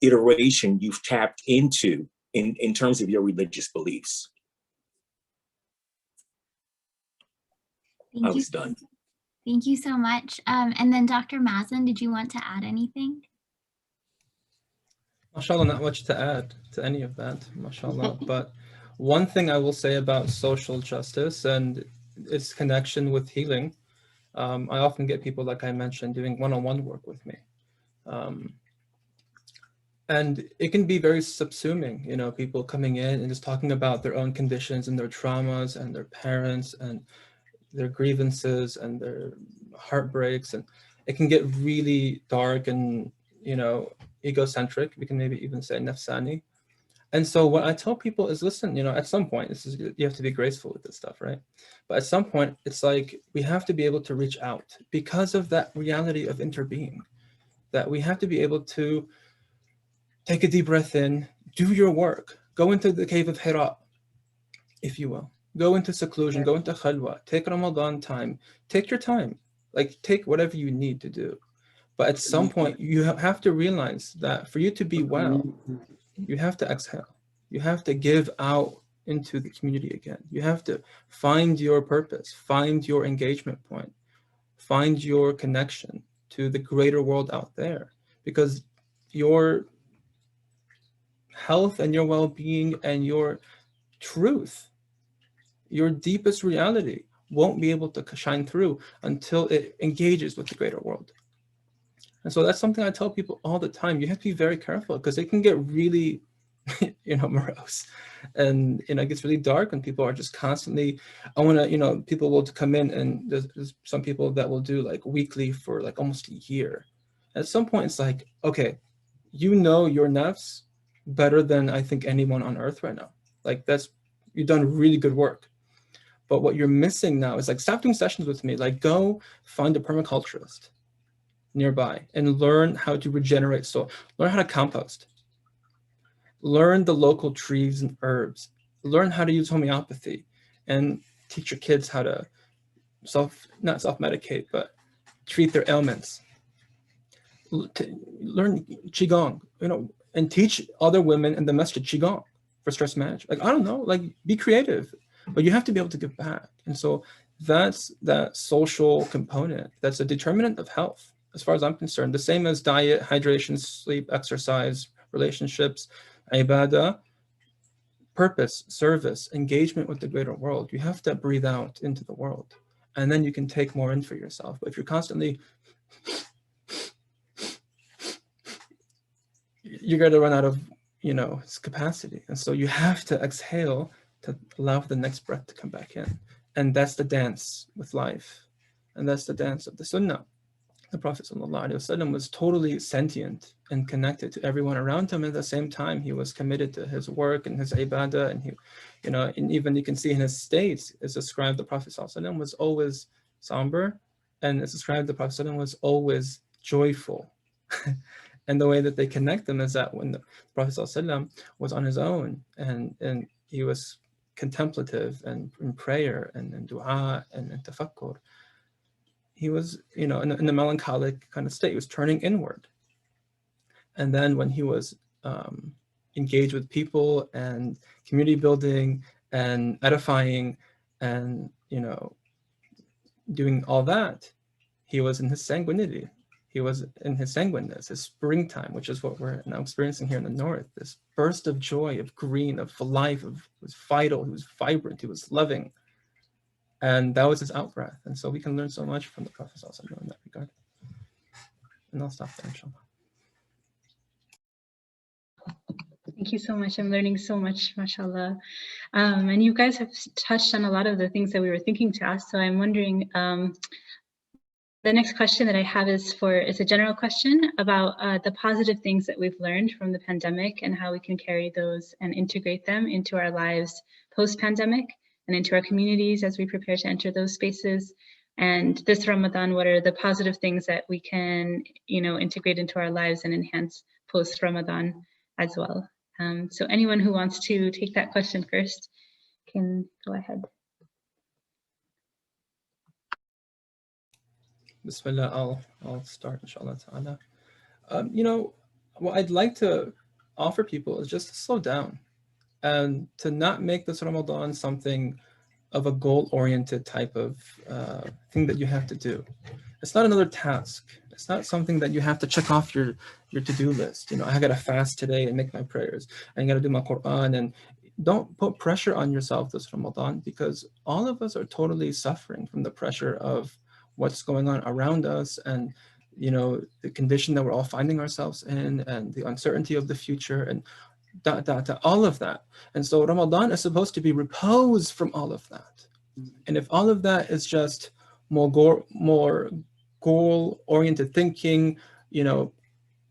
iteration you've tapped into in terms of your religious beliefs. I was done. Thank you so much. And then Dr. Mazen, did you want to add anything? MashaAllah, not much to add to any of that, MashaAllah. But one thing I will say about social justice and its connection with healing, I often get people, like I mentioned, doing one-on-one work with me. And it can be very subsuming, you know, people coming in and just talking about their own conditions and their traumas and their parents and their grievances and their heartbreaks. And it can get really dark and, you know, egocentric. We can maybe even say nafsani. And so what I tell people is, listen, you know, at some point, you have to be graceful with this stuff, right? But at some point, it's like we have to be able to reach out because of that reality of interbeing, that we have to be able to take a deep breath in, do your work, go into the cave of Hira, if you will. Go into seclusion, go into khalwa, take Ramadan time, take your time, like take whatever you need to do. But at some point, you have to realize that for you to be well, you have to exhale. You have to give out into the community again. You have to find your purpose, find your engagement point, find your connection to the greater world out there, because your health and your well-being and your truth, your deepest reality won't be able to shine through until it engages with the greater world. And so that's something I tell people all the time. You have to be very careful because it can get really, you know, morose. And, you know, it gets really dark when people are just constantly, I want to, you know, people will come in and there's some people that will do like weekly for like almost a year. At some point, it's like, okay, you know your nafs better than I think anyone on earth right now. Like you've done really good work. But what you're missing now is like, stop doing sessions with me. Like, go find a permaculturist nearby and learn how to regenerate soil. Learn how to compost. Learn the local trees and herbs. Learn how to use homeopathy, and teach your kids how to not self-medicate, but treat their ailments. Learn Qigong, and teach other women in the masjid Qigong for stress management. Like, I don't know, like, be creative, but you have to be able to give back. And so that's that social component. That's a determinant of health, as far as I'm concerned. The same as diet, hydration, sleep, exercise, relationships, ibadah, purpose, service, engagement with the greater world. You have to breathe out into the world, and then you can take more in for yourself. But if you're constantly, you're going to run out of, its capacity. And so you have to exhale to allow for the next breath to come back in. And that's the dance with life. And that's the dance of the Sunnah. The Prophet ﷺ was totally sentient and connected to everyone around him. At the same time, he was committed to his work and his ibadah. And he, and even you can see in his states, it's described the Prophet ﷺ was always somber, and it's described the Prophet ﷺ was always joyful. And the way that they connect them is that when the Prophet ﷺ was on his own and he was contemplative and in prayer and dua and tafakkur, he was, in a melancholic kind of state. He was turning inward. And then when he was engaged with people and community building and edifying and, doing all that, he was in his sanguinity. He was in his sanguineness, his springtime, which is what we're now experiencing here in the north. This burst of joy, of green, of life, it was vital, he was vibrant, he was loving. And that was his out-breath. And so we can learn so much from the Prophet ﷺ in that regard. And I'll stop there, inshallah. Thank you so much. I'm learning so much, mashallah. And you guys have touched on a lot of the things that we were thinking to ask. So I'm wondering, the next question that I have is a general question about the positive things that we've learned from the pandemic and how we can carry those and integrate them into our lives post-pandemic and into our communities as we prepare to enter those spaces. And this Ramadan, what are the positive things that we can, integrate into our lives and enhance post-Ramadan as well? So anyone who wants to take that question first can go ahead. Bismillah, I'll start, inshallah ta'ala. What I'd like to offer people is just to slow down and to not make this Ramadan something of a goal-oriented type of thing that you have to do. It's not another task. It's not something that you have to check off your to-do list. I got to fast today and make my prayers. I got to do my Quran. And don't put pressure on yourself this Ramadan, because all of us are totally suffering from the pressure of what's going on around us and the condition that we're all finding ourselves in and the uncertainty of the future and all of that. And so Ramadan is supposed to be repose from all of that. And if all of that is just more goal-oriented thinking,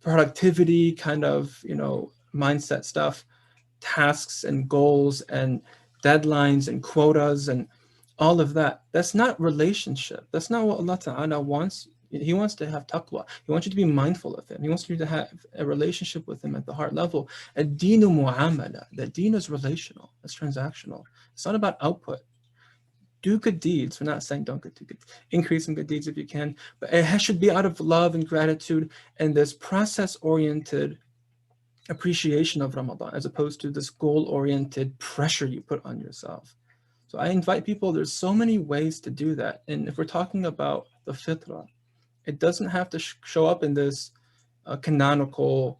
productivity kind of, mindset stuff, tasks and goals and deadlines and quotas and all of that, that's not relationship. That's not what Allah Ta'ala wants. He wants to have taqwa. He wants you to be mindful of him. He wants you to have a relationship with him at the heart level. Ad-deenu mu'amala. That deen is relational. It's transactional. It's not about output. Do good deeds. We're not saying don't do good. Increase in good deeds if you can. But it should be out of love and gratitude and this process-oriented appreciation of Ramadan, as opposed to this goal-oriented pressure you put on yourself. So I invite people, there's so many ways to do that. And if we're talking about the fitrah, it doesn't have to show up in this canonical,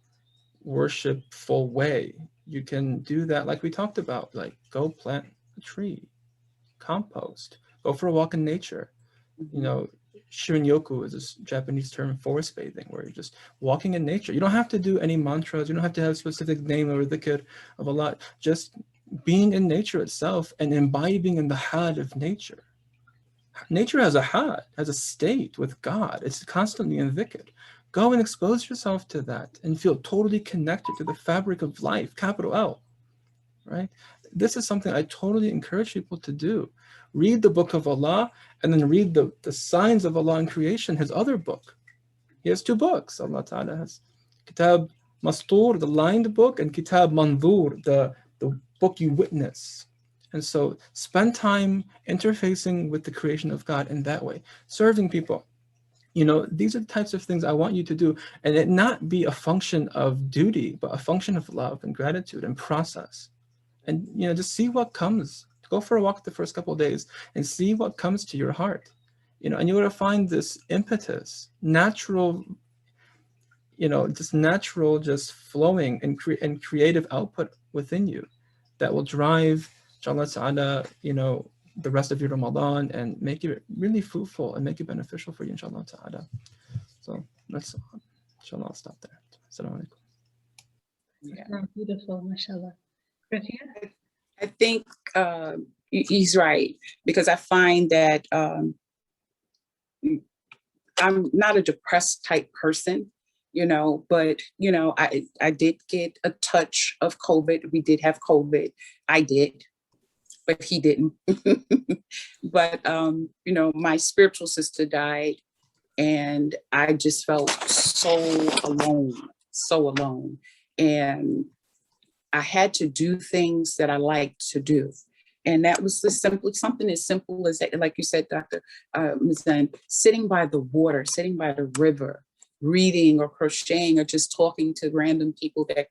worshipful way. You can do that like we talked about, like go plant a tree, compost, go for a walk in nature. Shirin-yoku is this Japanese term, forest bathing, where you're just walking in nature. You don't have to do any mantras. You don't have to have a specific name or dhikr of Allah. Just being in nature itself and imbibing in the had of nature. Nature has a had, has a state with God. It's constantly in dhikr. Go and expose yourself to that and feel totally connected to the fabric of life, capital L, right? this is something I totally encourage people to do. Read the book of Allah, and then read the signs of Allah in creation, his other book. He has 2 books. Allah Ta'ala has Kitab Mastur, the lined book, and Kitab Mandur, the book you witness. And so spend time interfacing with the creation of God in that way, serving people. You know, these are the types of things I want you to do, and it not be a function of duty, but a function of love and gratitude and process. And, you know, just see what comes. Go for a walk the first couple of days and see what comes to your heart. You know, and you're going to find this impetus, natural, you know, just flowing and creative output within you that will drive, inshallah ta'ala, you know, the rest of your Ramadan and make it really fruitful and make it beneficial for you, inshallah ta'ala. So let's, inshallah, I'll stop there. Assalamu alaikum. Yeah. Beautiful, mashallah. Rafia? I think he's right, because I find that I'm not a depressed type person, you know, but, you know, I did get a touch of COVID. We did have COVID. I did, but he didn't. But, you know, my spiritual sister died, and I just felt so alone. And I had to do things that I liked to do. And that was something as simple as that, like you said, Dr. Mazen, sitting by the water, sitting by the river, reading or crocheting or just talking to random people that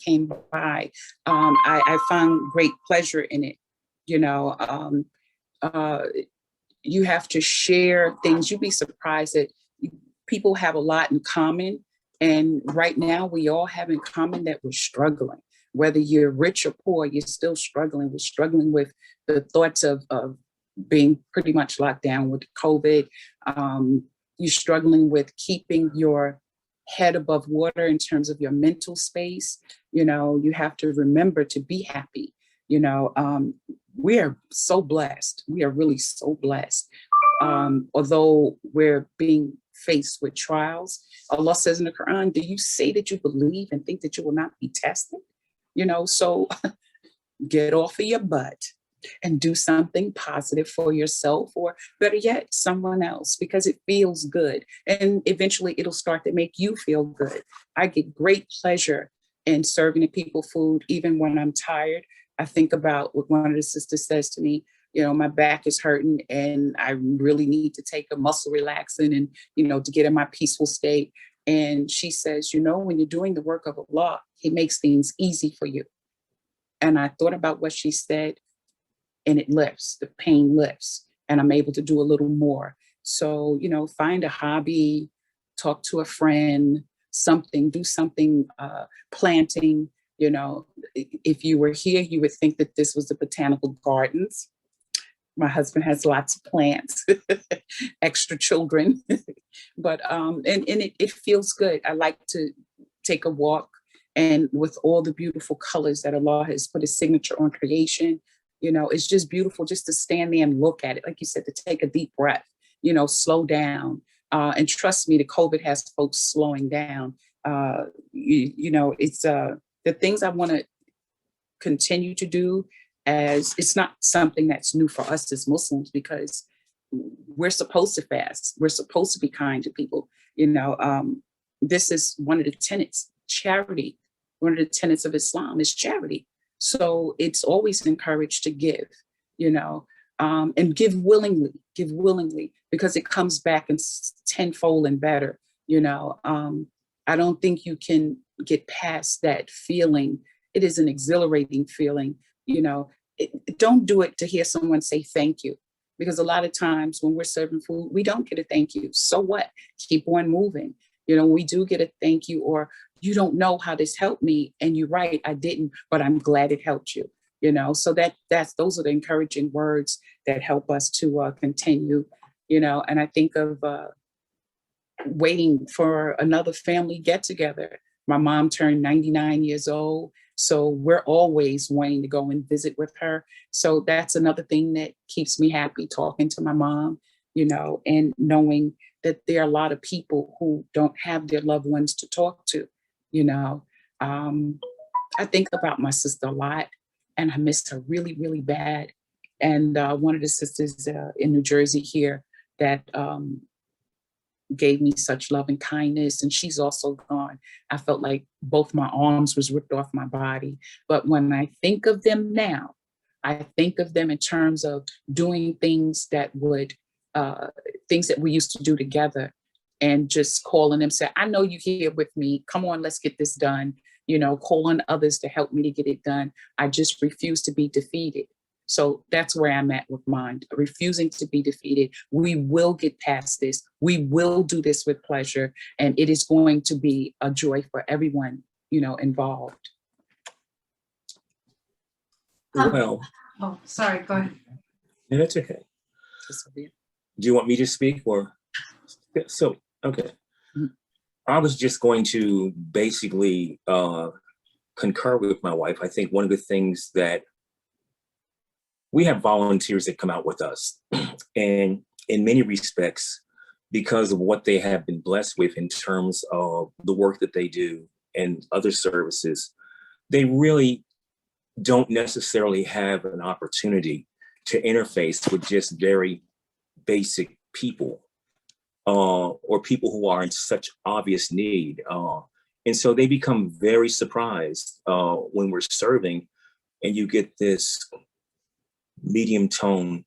came by. I found great pleasure in it. You know, you have to share things. You'd be surprised that people have a lot in common. And right now we all have in common that we're struggling. Whether you're rich or poor, you're still struggling. We're struggling with the thoughts of being pretty much locked down with COVID. You're struggling with keeping your head above water in terms of your mental space. You know, you have to remember to be happy. You know, we are so blessed. We are really so blessed. Although we're being faced with trials, Allah says in the Quran, do you say that you believe and think that you will not be tested? You know, so get off of your butt and do something positive for yourself, or better yet, someone else, because it feels good. And eventually it'll start to make you feel good. I get great pleasure in serving the people food, even when I'm tired. I think about what one of the sisters says to me, you know, my back is hurting and I really need to take a muscle relaxant and, you know, to get in my peaceful state. And she says, you know, when you're doing the work of Allah, He makes things easy for you. And I thought about what she said, and it lifts, the pain lifts, and I'm able to do a little more. So, you know, find a hobby, talk to a friend, do something, planting. You know, if you were here, you would think that this was the botanical gardens. My husband has lots of plants, extra children, but and it feels good. I like to take a walk, and with all the beautiful colors that Allah has put His signature on creation, you know, it's just beautiful just to stand there and look at it. Like you said, to take a deep breath, you know, slow down, and trust me, the COVID has folks slowing down. You know, it's the things I want to continue to do. As it's not something that's new for us as Muslims, because we're supposed to fast. We're supposed to be kind to people. You know, this is one of the tenets, charity. One of the tenets of Islam is charity. So it's always encouraged to give, you know, and give willingly, because it comes back in tenfold and better. You know, I don't think you can get past that feeling. It is an exhilarating feeling. You know, don't do it to hear someone say thank you, because a lot of times when we're serving food, we don't get a thank you. So what? Keep on moving. You know, we do get a thank you, or you don't know how this helped me. And you're right, I didn't, but I'm glad it helped you. You know, so those are the encouraging words that help us to continue, you know. And I think of waiting for another family get together. My mom turned 99 years old. So we're always wanting to go and visit with her. So that's another thing that keeps me happy, talking to my mom, you know, and knowing that there are a lot of people who don't have their loved ones to talk to, you know. I think about my sister a lot, and I miss her really, really bad. And one of the sisters in New Jersey here that gave me such love and kindness, and she's also gone. I felt like both my arms was ripped off my body. But when I think of them now, I think of them in terms of doing things that would, things that we used to do together, and just calling them, say, I know you're here with me. Come on, let's get this done. You know, calling others to help me to get it done. I just refuse to be defeated. So that's where I'm at with mine, refusing to be defeated. We will get past this. We will do this with pleasure. And it is going to be a joy for everyone, you know, involved. Well, Oh, sorry, go ahead. yeah, that's okay. Do you want me to speak or? So, okay. I was just going to basically concur with my wife. I think one of the things that we have volunteers that come out with us, and in many respects, because of what they have been blessed with in terms of the work that they do and other services, they really don't necessarily have an opportunity to interface with just very basic people. Or people who are in such obvious need. And so they become very surprised when we're serving and you get this medium tone,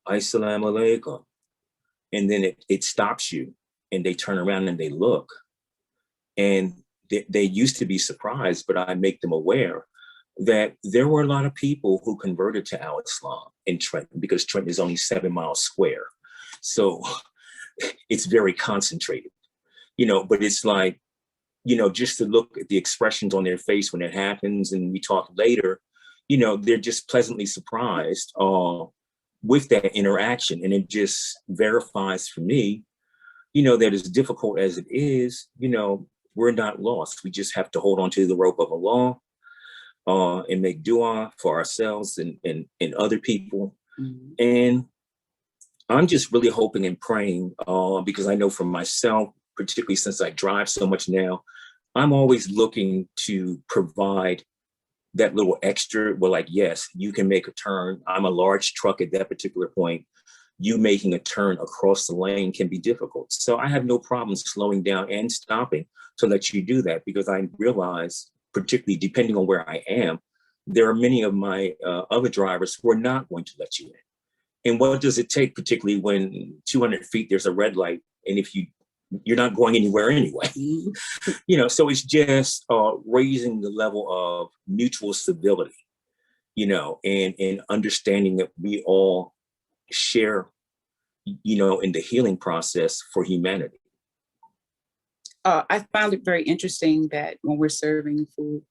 Assalamu alaikum. And then it stops you and they turn around and they look. And they used to be surprised, but I make them aware that there were a lot of people who converted to Al-Islam in Trenton, because Trenton is only 7 miles square. So it's very concentrated, you know, but it's like, you know, just to look at the expressions on their face when it happens and we talk later, you know, they're just pleasantly surprised with that interaction. And it just verifies for me, you know, that as difficult as it is, you know, we're not lost. We just have to hold on to the rope of Allah and make dua for ourselves and other people. Mm-hmm. And I'm just really hoping and praying because I know for myself, particularly since I drive so much now, I'm always looking to provide that little extra. Well, like, yes, you can make a turn. I'm a large truck at that particular point. You making a turn across the lane can be difficult. So I have no problem slowing down and stopping to let you do that, because I realize, particularly depending on where I am, there are many of my other drivers who are not going to let you in. And what does it take, particularly when 200 feet, there's a red light, and if you're not going anywhere anyway, you know, so it's just raising the level of mutual civility, you know, and understanding that we all share, you know, in the healing process for humanity. I found it very interesting that when we're serving food,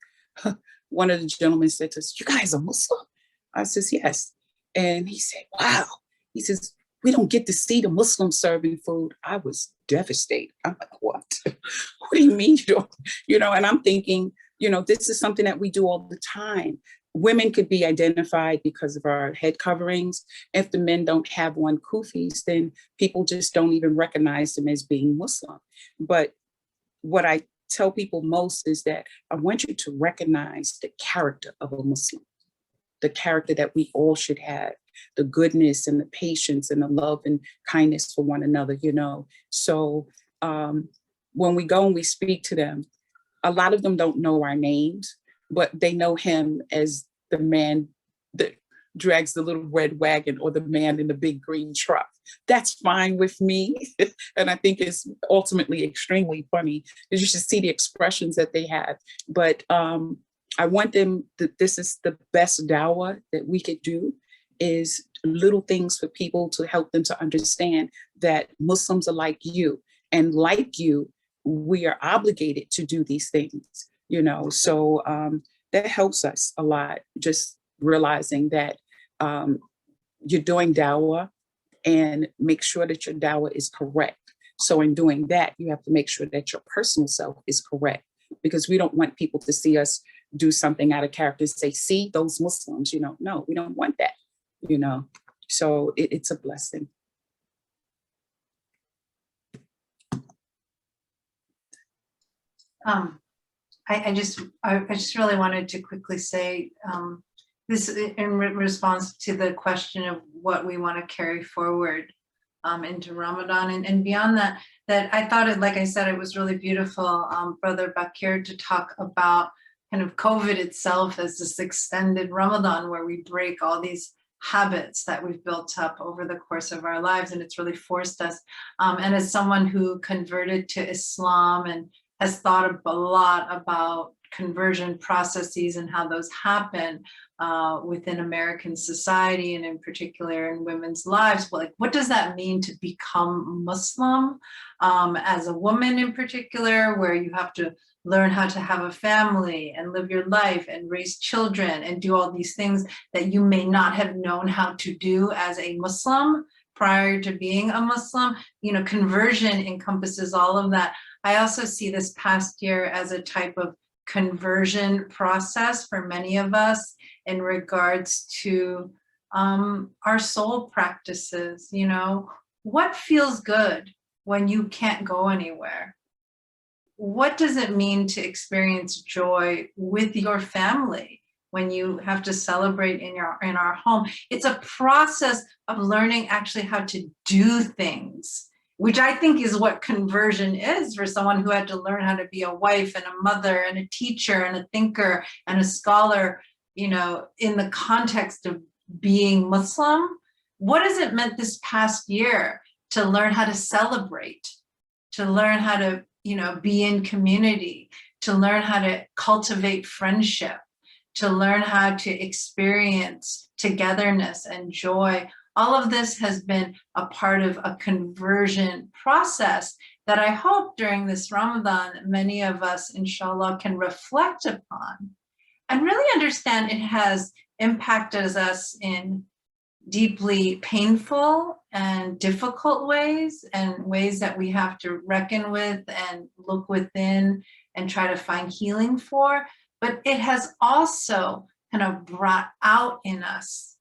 one of the gentlemen said to us, "You guys are Muslim?" I says, "Yes." And he said, "Wow." He says, "We don't get to see the Muslims serving food." I was devastated. I'm like, "What? What do you mean you don't?" You know, and I'm thinking, you know, this is something that we do all the time. Women could be identified because of our head coverings. If the men don't have one kufis, then people just don't even recognize them as being Muslim. But what I tell people most is that I want you to recognize the character of a Muslim, the character that we all should have, the goodness and the patience and the love and kindness for one another, you know. So when we go and we speak to them, a lot of them don't know our names, but they know him as the man that drags the little red wagon or the man in the big green truck. That's fine with me. And I think it's ultimately extremely funny because you should see the expressions that they have. But I want them, this is the best dawah that we could do, is little things for people to help them to understand that Muslims are like you. And like you, we are obligated to do these things, you know. So that helps us a lot, just realizing that you're doing dawah, and make sure that your dawah is correct. So in doing that, you have to make sure that your personal self is correct, because we don't want people to see us do something out of character and say, "See, those Muslims," you know. No, we don't want that, you know. So it's a blessing. I just really wanted to quickly say, this in response to the question of what we want to carry forward into Ramadan and beyond that, that I thought it, like I said, it was really beautiful, Brother Bakeer, to talk about kind of COVID itself as this extended Ramadan where we break all these habits that we've built up over the course of our lives, and it's really forced us. And as someone who converted to Islam and has thought a lot about conversion processes and how those happen within American society and in particular in women's lives, like what does that mean to become Muslim as a woman in particular, where you have to learn how to have a family and live your life and raise children and do all these things that you may not have known how to do as a Muslim prior to being a Muslim. You know, conversion encompasses all of that. I also see this past year as a type of conversion process for many of us in regards to our soul practices. You know, what feels good when you can't go anywhere? What does it mean to experience joy with your family when you have to celebrate in our home? It's a process of learning actually how to do things, which I think is what conversion is for someone who had to learn how to be a wife and a mother and a teacher and a thinker and a scholar, you know, in the context of being Muslim. What has it meant this past year to learn how to celebrate, to learn how to, you know, be in community, to learn how to cultivate friendship, to learn how to experience togetherness and joy? All of this has been a part of a conversion process that I hope during this Ramadan, many of us, inshallah, can reflect upon and really understand it has impacted us in deeply painful and difficult ways, and ways that we have to reckon with and look within and try to find healing for. But it has also kind of brought out in us,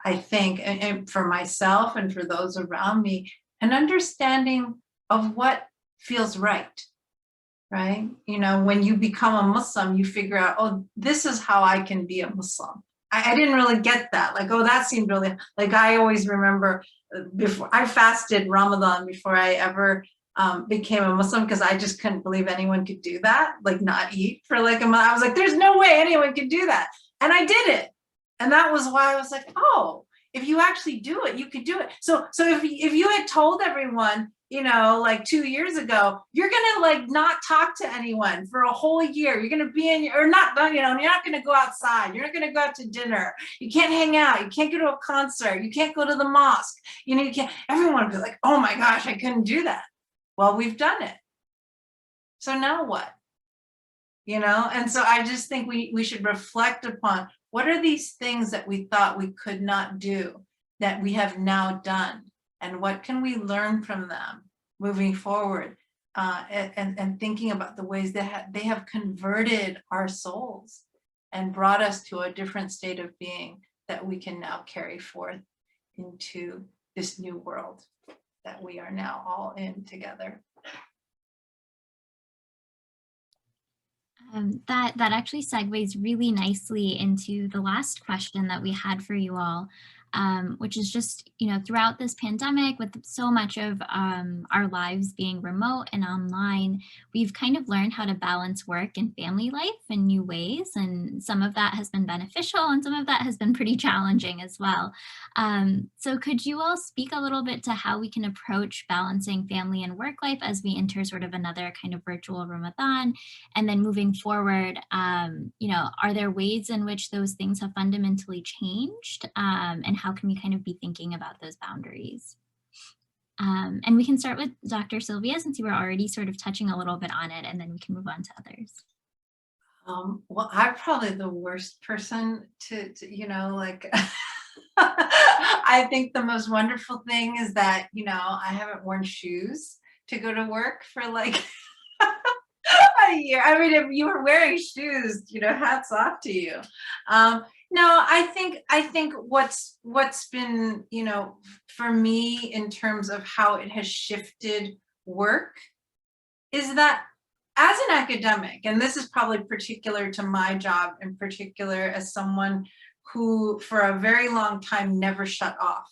I think, and for myself and for those around me, an understanding of what feels right, right? You know, when you become a Muslim, you figure out, oh, this is how I can be a Muslim. I didn't really get that. Like, oh, that seemed really, like, I always remember before I fasted Ramadan before I ever became a Muslim, because I just couldn't believe anyone could do that, like not eat for like a month. I was like, there's no way anyone could do that. And I did it. And that was why I was like, oh, if you actually do it, you could do it. So if you had told everyone, you know, like 2 years ago, you're gonna like not talk to anyone for a whole year. You're gonna be in, or not, you know, you're not gonna go outside. You're not gonna go out to dinner. You can't hang out. You can't go to a concert. You can't go to the mosque. You know, you can't. Everyone would be like, oh my gosh, I couldn't do that. Well, we've done it. So now what? You know, and so I just think we should reflect upon what are these things that we thought we could not do that we have now done, and what can we learn from them moving forward, and thinking about the ways that they have converted our souls and brought us to a different state of being that we can now carry forth into this new world that we are now all in together. That actually segues really nicely into the last question that we had for you all, which is just, you know, throughout this pandemic, with so much of our lives being remote and online, we've kind of learned how to balance work and family life in new ways. And some of that has been beneficial and some of that has been pretty challenging as well. So could you all speak a little bit to how we can approach balancing family and work life as we enter sort of another kind of virtual Ramadan? And then moving forward, you know, are there ways in which those things have fundamentally changed? And how can we kind of be thinking about those boundaries? And we can start with Dr. Sylvia, since you were already sort of touching a little bit on it, and then we can move on to others. Well, I'm probably the worst person to you know, like, I think the most wonderful thing is that, you know, I haven't worn shoes to go to work for like a year. I mean, if you were wearing shoes, you know, hats off to you. No, I think what's been, you know, for me in terms of how it has shifted work is that as an academic, and this is probably particular to my job in particular, as someone who for a very long time never shut off,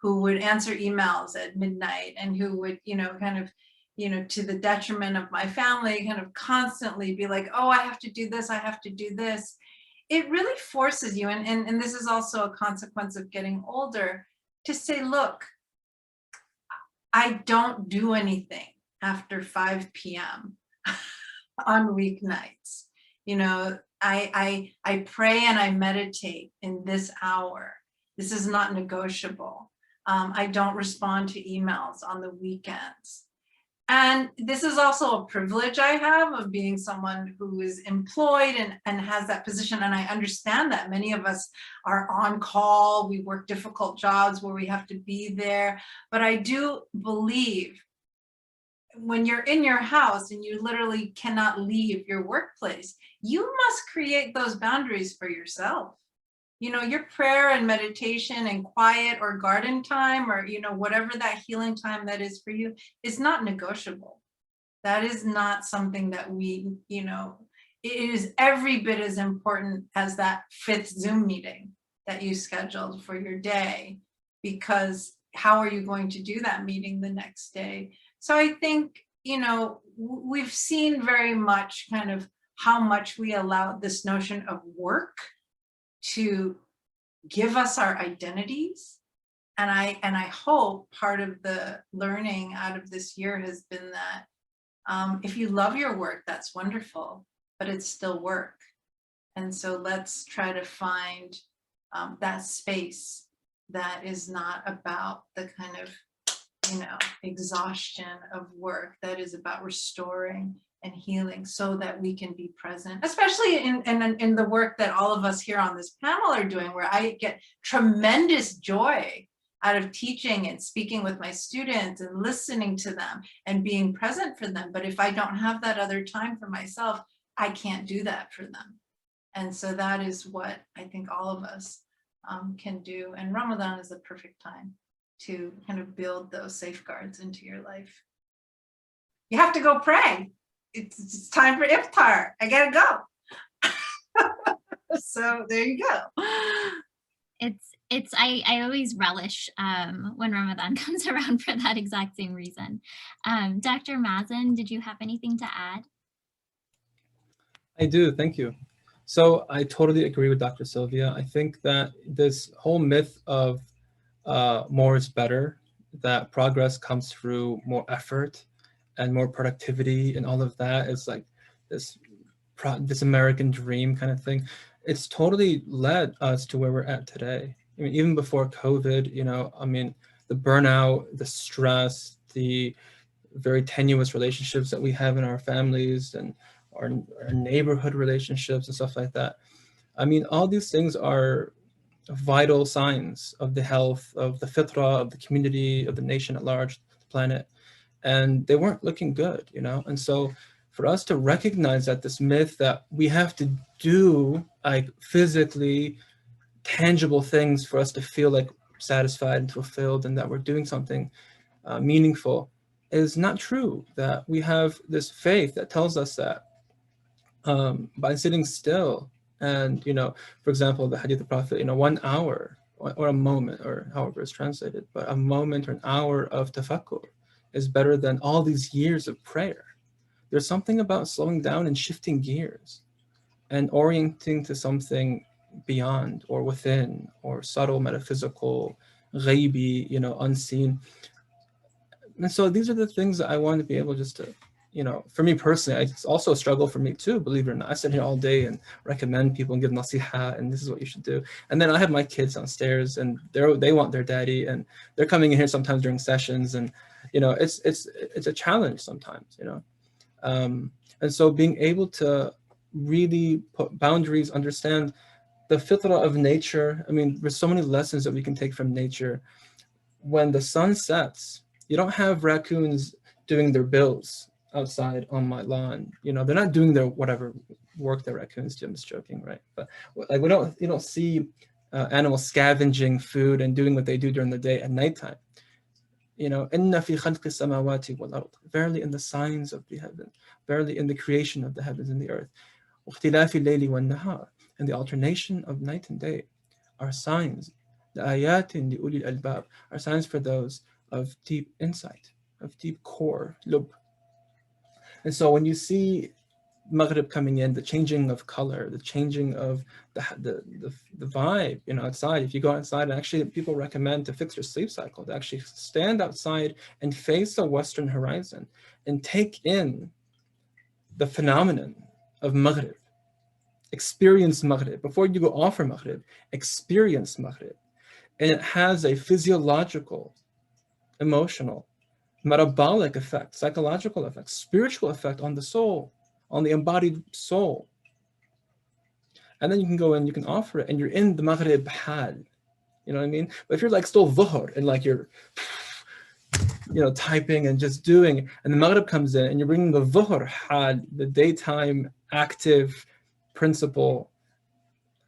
who would answer emails at midnight, and who would, kind of, to the detriment of my family, kind of constantly be like, oh, I have to do this, I have to do this. It really forces you, and this is also a consequence of getting older, to say, look, I don't do anything after 5 p.m. on weeknights. I pray and I meditate in this hour. This is not negotiable. I don't respond to emails on the weekends. And this is also a privilege I have of being someone who is employed and has that position. And I understand that many of us are on call. We work difficult jobs where we have to be there. But I do believe when you're in your house and you literally cannot leave your workplace, you must create those boundaries for yourself. Your prayer and meditation and quiet or garden time, or, whatever that healing time that is for you, is not negotiable. That is not something that we, it is every bit as important as that 5th Zoom meeting that you scheduled for your day, because how are you going to do that meeting the next day? So I think, we've seen very much kind of how much we allow this notion of work to give us our identities. And I hope part of the learning out of this year has been that if you love your work, that's wonderful, but it's still work. And so let's try to find that space that is not about the kind of, exhaustion of work, that is about restoring and healing, so that we can be present, especially in the work that all of us here on this panel are doing, where I get tremendous joy out of teaching and speaking with my students and listening to them and being present for them. But if I don't have that other time for myself, I can't do that for them. And so that is what I think all of us can do. And Ramadan is the perfect time to kind of build those safeguards into your life. You have to go pray. It's time for iftar. I gotta go. So there you go. I always relish when Ramadan comes around for that exact same reason. Dr. Mazen, did you have anything to add? I do, thank you. So I totally agree with Dr. Sylvia. I think that this whole myth of more is better, that progress comes through more effort and more productivity and all of that, is like this American dream kind of thing. It's totally led us to where we're at today. I mean, even before COVID, the burnout, the stress, the very tenuous relationships that we have in our families and our neighborhood relationships and stuff like that. I mean, all these things are vital signs of the health of the fitrah, of the community, of the nation at large, the planet. And they weren't looking good, And so for us to recognize that this myth that we have to do like physically tangible things for us to feel like satisfied and fulfilled and that we're doing something meaningful is not true. That we have this faith that tells us that by sitting still and, for example, the hadith of the Prophet, 1 hour or a moment, or however it's translated, but a moment or an hour of tafakkur is better than all these years of prayer. There's something about slowing down and shifting gears and orienting to something beyond or within or subtle, metaphysical, ghaibi, unseen. And so these are the things that I want to be able just to, for me personally, it's also a struggle for me too, believe it or not. I sit here all day and recommend people and give nasiha and this is what you should do. And then I have my kids downstairs and they want their daddy and they're coming in here sometimes during sessions and, it's a challenge sometimes, and so being able to really put boundaries, understand the fitrah of nature. I mean, there's so many lessons that we can take from nature. When the sun sets, you don't have raccoons doing their bills outside on my lawn. They're not doing their whatever work that raccoons do. I'm just joking, right? But like you don't see animals scavenging food and doing what they do during the day at nighttime. Inna fi khalqi samawati wal ard. Verily in the signs of the heaven, verily in the creation of the heavens and the earth. Ikhtilafi al-layli wan nahar, and the alternation of night and day. are signs. The ayatin li ulil albab are signs for those of deep insight, of deep core, lub. And so when you see Maghrib coming in, the changing of color, the changing of the vibe, you know, outside. If you go outside, and actually people recommend to fix your sleep cycle, to actually stand outside and face the western horizon and take in the phenomenon of Maghrib. Experience Maghrib. Before you go off for Maghrib, experience Maghrib. And it has a physiological, emotional, metabolic effect, psychological effect, spiritual effect on the soul, on the embodied soul. And then you can go in, you can offer it, and you're in the Maghrib hal. You know what I mean? But if you're like still dhuhr and like you're, you know, typing and just doing, and the Maghrib comes in and you're bringing the dhuhr hal, the daytime active principle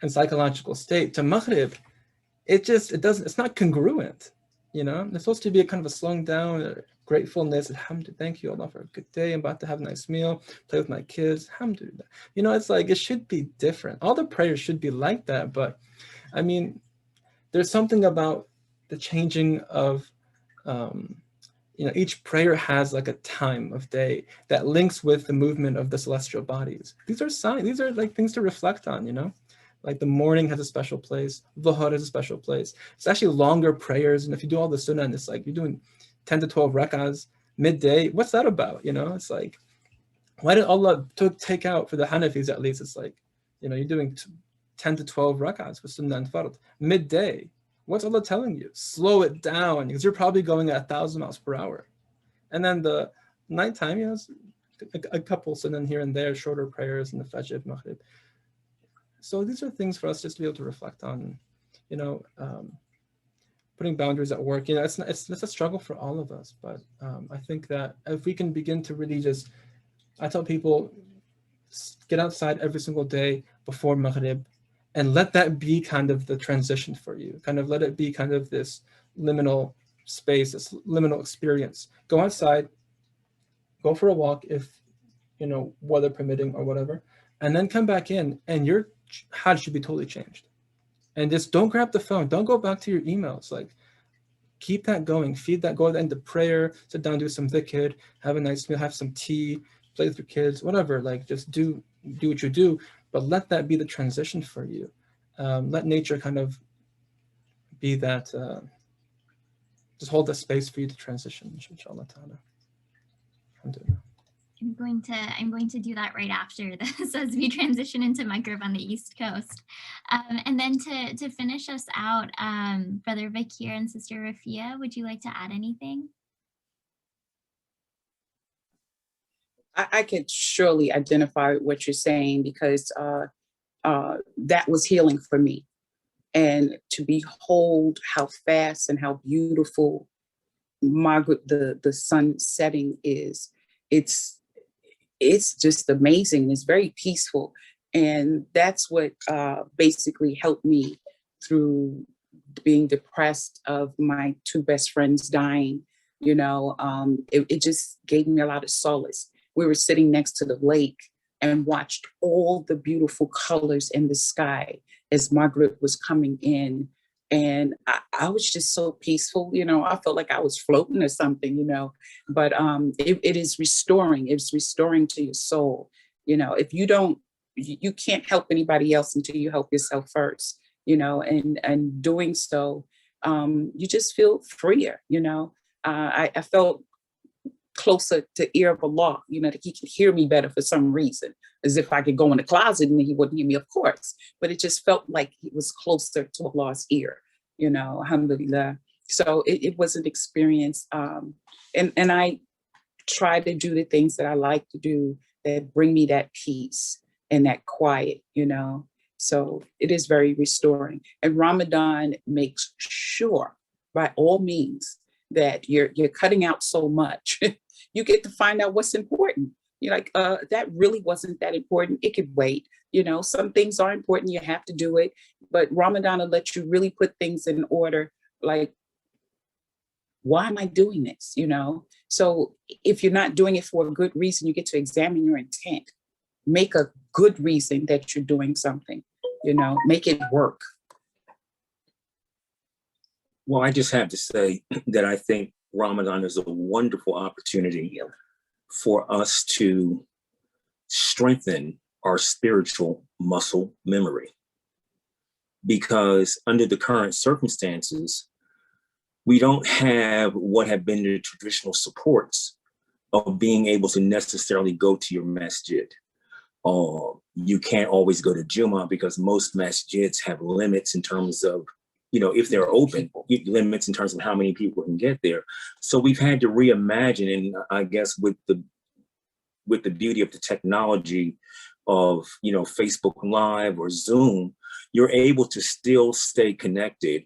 and psychological state to Maghrib, it's not congruent. You know, it's supposed to be a kind of a slowing down, gratefulness, alhamdulillah, thank you Allah for a good day, I'm about to have a nice meal, play with my kids, alhamdulillah. You know, it's like, it should be different. All the prayers should be like that, but I mean, there's something about the changing of, you know, each prayer has like a time of day that links with the movement of the celestial bodies. These are signs, these are like things to reflect on, you know? Like the morning has a special place, dhuhr has a special place. It's actually longer prayers, and if you do all the sunnah, and it's like you're doing 10 to 12 rak'ahs midday, what's that about? You know, it's like, why did Allah take out, for the Hanafis at least, it's like, you know, you're doing 10 to 12 rak'ahs for sunnah and fard midday. What's Allah telling you? Slow it down, because you're probably going at 1,000 miles per hour. And then the nighttime, you know, a couple sunnah here and there, shorter prayers in the Fajr, Maghrib. So these are things for us just to be able to reflect on, you know, putting boundaries at work. You know, it's a struggle for all of us, but I think that if we can begin to really just, I tell people, get outside every single day before Maghrib and let that be kind of the transition for you. Kind of let it be kind of this liminal space, this liminal experience. Go outside, go for a walk if, you know, weather permitting or whatever, and then come back in, and your hajj should be totally changed. And just don't grab the phone. Don't go back to your emails. Like, keep that going. Feed that. Go at the end of prayer. Sit down, do some dhikr, have a nice meal, have some tea, play with your kids, whatever. Like, just do what you do. But let that be the transition for you. Let nature kind of be that. Just hold that space for you to transition, inshallah ta'ala. Alhamdulillah. I'm going to do that right after this as we transition into Maghrib on the East Coast. And then to finish us out, Brother Bakeer and Sister Rafia, would you like to add anything? I could surely identify what you're saying, because that was healing for me. And to behold how fast and how beautiful Maghrib, the sun setting is, it's just amazing. It's very peaceful. And that's what basically helped me through being depressed of my two best friends dying. You know, it just gave me a lot of solace. We were sitting next to the lake and watched all the beautiful colors in the sky as Maghrib was coming in. And I was just so peaceful, you know, I felt like I was floating or something, you know, but it is restoring. It's restoring to your soul. You know, if you don't, you can't help anybody else until you help yourself first, you know, and doing so, you just feel freer, you know. I felt closer to ear of Allah, you know, that he could hear me better for some reason, as if I could go in the closet and he wouldn't hear me, of course, but it just felt like it was closer to Allah's ear, you know, alhamdulillah. So it was an experience. And I try to do the things that I like to do that bring me that peace and that quiet, you know. So it is very restoring. And Ramadan makes sure, by all means, that you're cutting out so much. You get to find out what's important. You're like, that really wasn't that important. It could wait. You know, some things are important. You have to do it. But Ramadan will let you really put things in order. Like, why am I doing this? You know, so if you're not doing it for a good reason, you get to examine your intent. Make a good reason that you're doing something, you know, make it work. Well, I just have to say that I think Ramadan is a wonderful opportunity for us to strengthen our spiritual muscle memory. Because under the current circumstances, we don't have what have been the traditional supports of being able to necessarily go to your masjid. You can't always go to Jummah because most masjids have limits in terms of, if they're open, limits in terms of how many people can get there. So we've had to reimagine, and I guess with the beauty of the technology of, Facebook Live or Zoom, you're able to still stay connected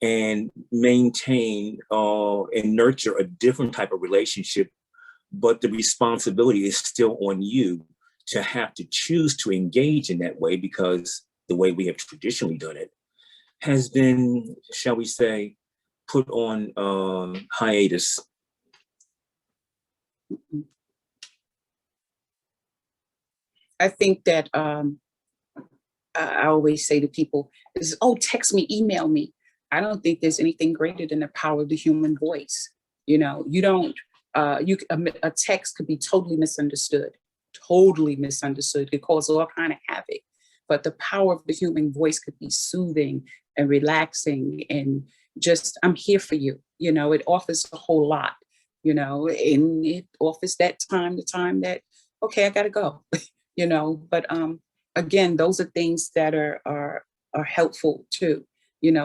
and maintain and nurture a different type of relationship. But the responsibility is still on you to have to choose to engage in that way, because the way we have traditionally done it has been, shall we say, put on hiatus. I think that I always say to people is, text me, email me. I don't think there's anything greater than the power of the human voice. You don't, a text could be totally misunderstood, could cause all kind of havoc. But the power of the human voice could be soothing and relaxing and just, I'm here for you. It offers a whole lot, and it offers the time that, okay, I gotta go, but again, those are things that are helpful too,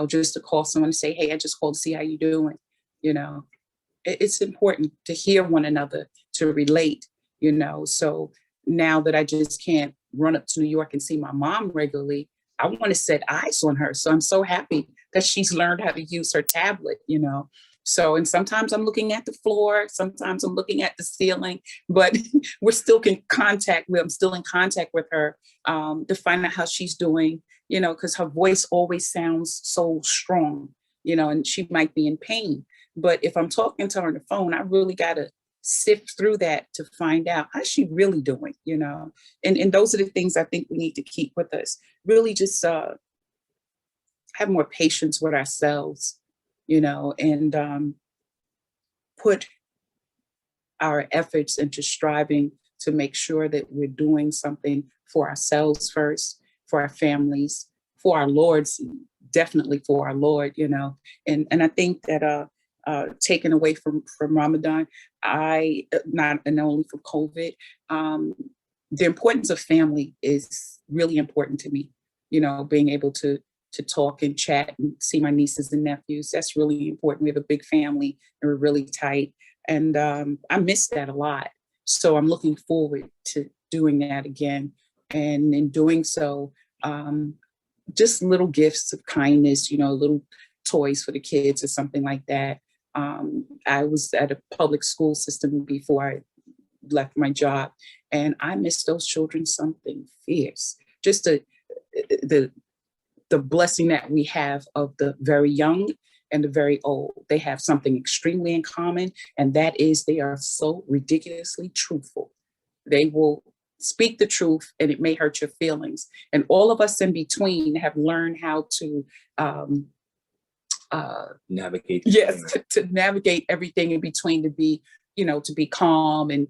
just to call someone and say, hey, I just called to see how you're doing. It's important to hear one another, to relate, so now that I just can't run up to New York and see my mom regularly, I want to set eyes on her. So I'm so happy that she's learned how to use her tablet, So, and sometimes I'm looking at the floor, sometimes I'm looking at the ceiling, but I'm still in contact with her to find out how she's doing, because her voice always sounds so strong, and she might be in pain. But if I'm talking to her on the phone, I really got to sift through that to find out how's she really doing, and those are the things I think we need to keep with us. Really just have more patience with ourselves, and put our efforts into striving to make sure that we're doing something for ourselves first, for our families, for our Lords, definitely for our Lord, and I think that taken away from Ramadan, not only from COVID, the importance of family is really important to me. Being able to talk and chat and see my nieces and nephews, that's really important. We have a big family and we're really tight, and I miss that a lot. So I'm looking forward to doing that again, and in doing so, just little gifts of kindness, little toys for the kids or something like that. I was at a public school system before I left my job, and I miss those children something fierce. Just the blessing that we have of the very young and the very old. They have something extremely in common, and that is they are so ridiculously truthful. They will speak the truth, and it may hurt your feelings. And all of us in between have learned how to navigate. Yes, to navigate everything in between, to be calm and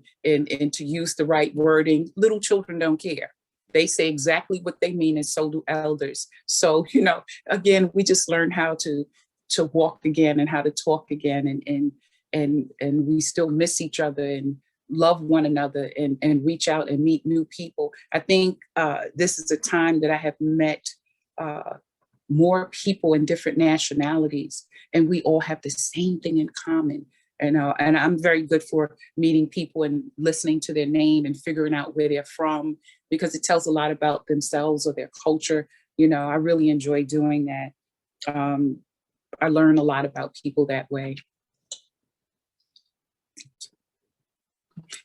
to use the right wording. Little children don't care. They say exactly what they mean, and so do elders. So, again, we just learn how to walk again and how to talk again, and we still miss each other and love one another and reach out and meet new people. I think this is a time that I have met more people in different nationalities, and we all have the same thing in common. And I'm very good for meeting people and listening to their name and figuring out where they're from, because it tells a lot about themselves or their culture. I really enjoy doing that. I learn a lot about people that way.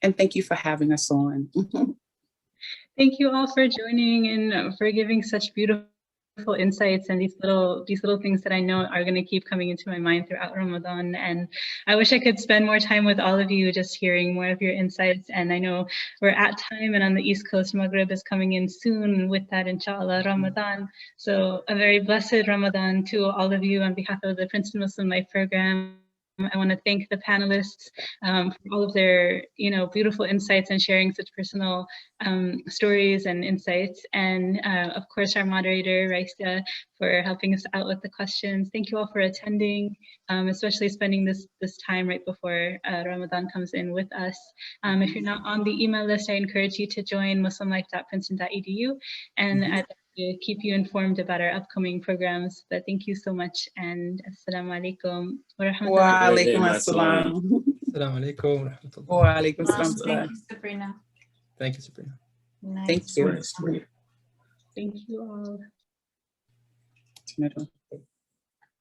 And thank you for having us on. Thank you all for joining and for giving such beautiful insights and these little things that I know are going to keep coming into my mind throughout Ramadan. And I wish I could spend more time with all of you, just hearing more of your insights. And I know we're at time, and on the East Coast, Maghrib is coming in soon. And with that, inshallah, Ramadan. So a very blessed Ramadan to all of you on behalf of the Princeton Muslim Life Program. I want to thank the panelists for all of their, beautiful insights and sharing such personal stories and insights. And of course, our moderator, Raisa, for helping us out with the questions. Thank you all for attending, especially spending this time right before Ramadan comes in with us. If you're not on the email list, I encourage you to join muslimlife.princeton.edu, and I'd like to keep you informed about our upcoming programs. But thank you so much, and assalamu alaikum wa rahmatullahi. Wa alaikum assalam. Assalamu alaikum. Wa alaikum assalam. Thank you, Sabrina. Thank you, Sabrina. Nice. Thank you. Nice. Thank you all. Tomato.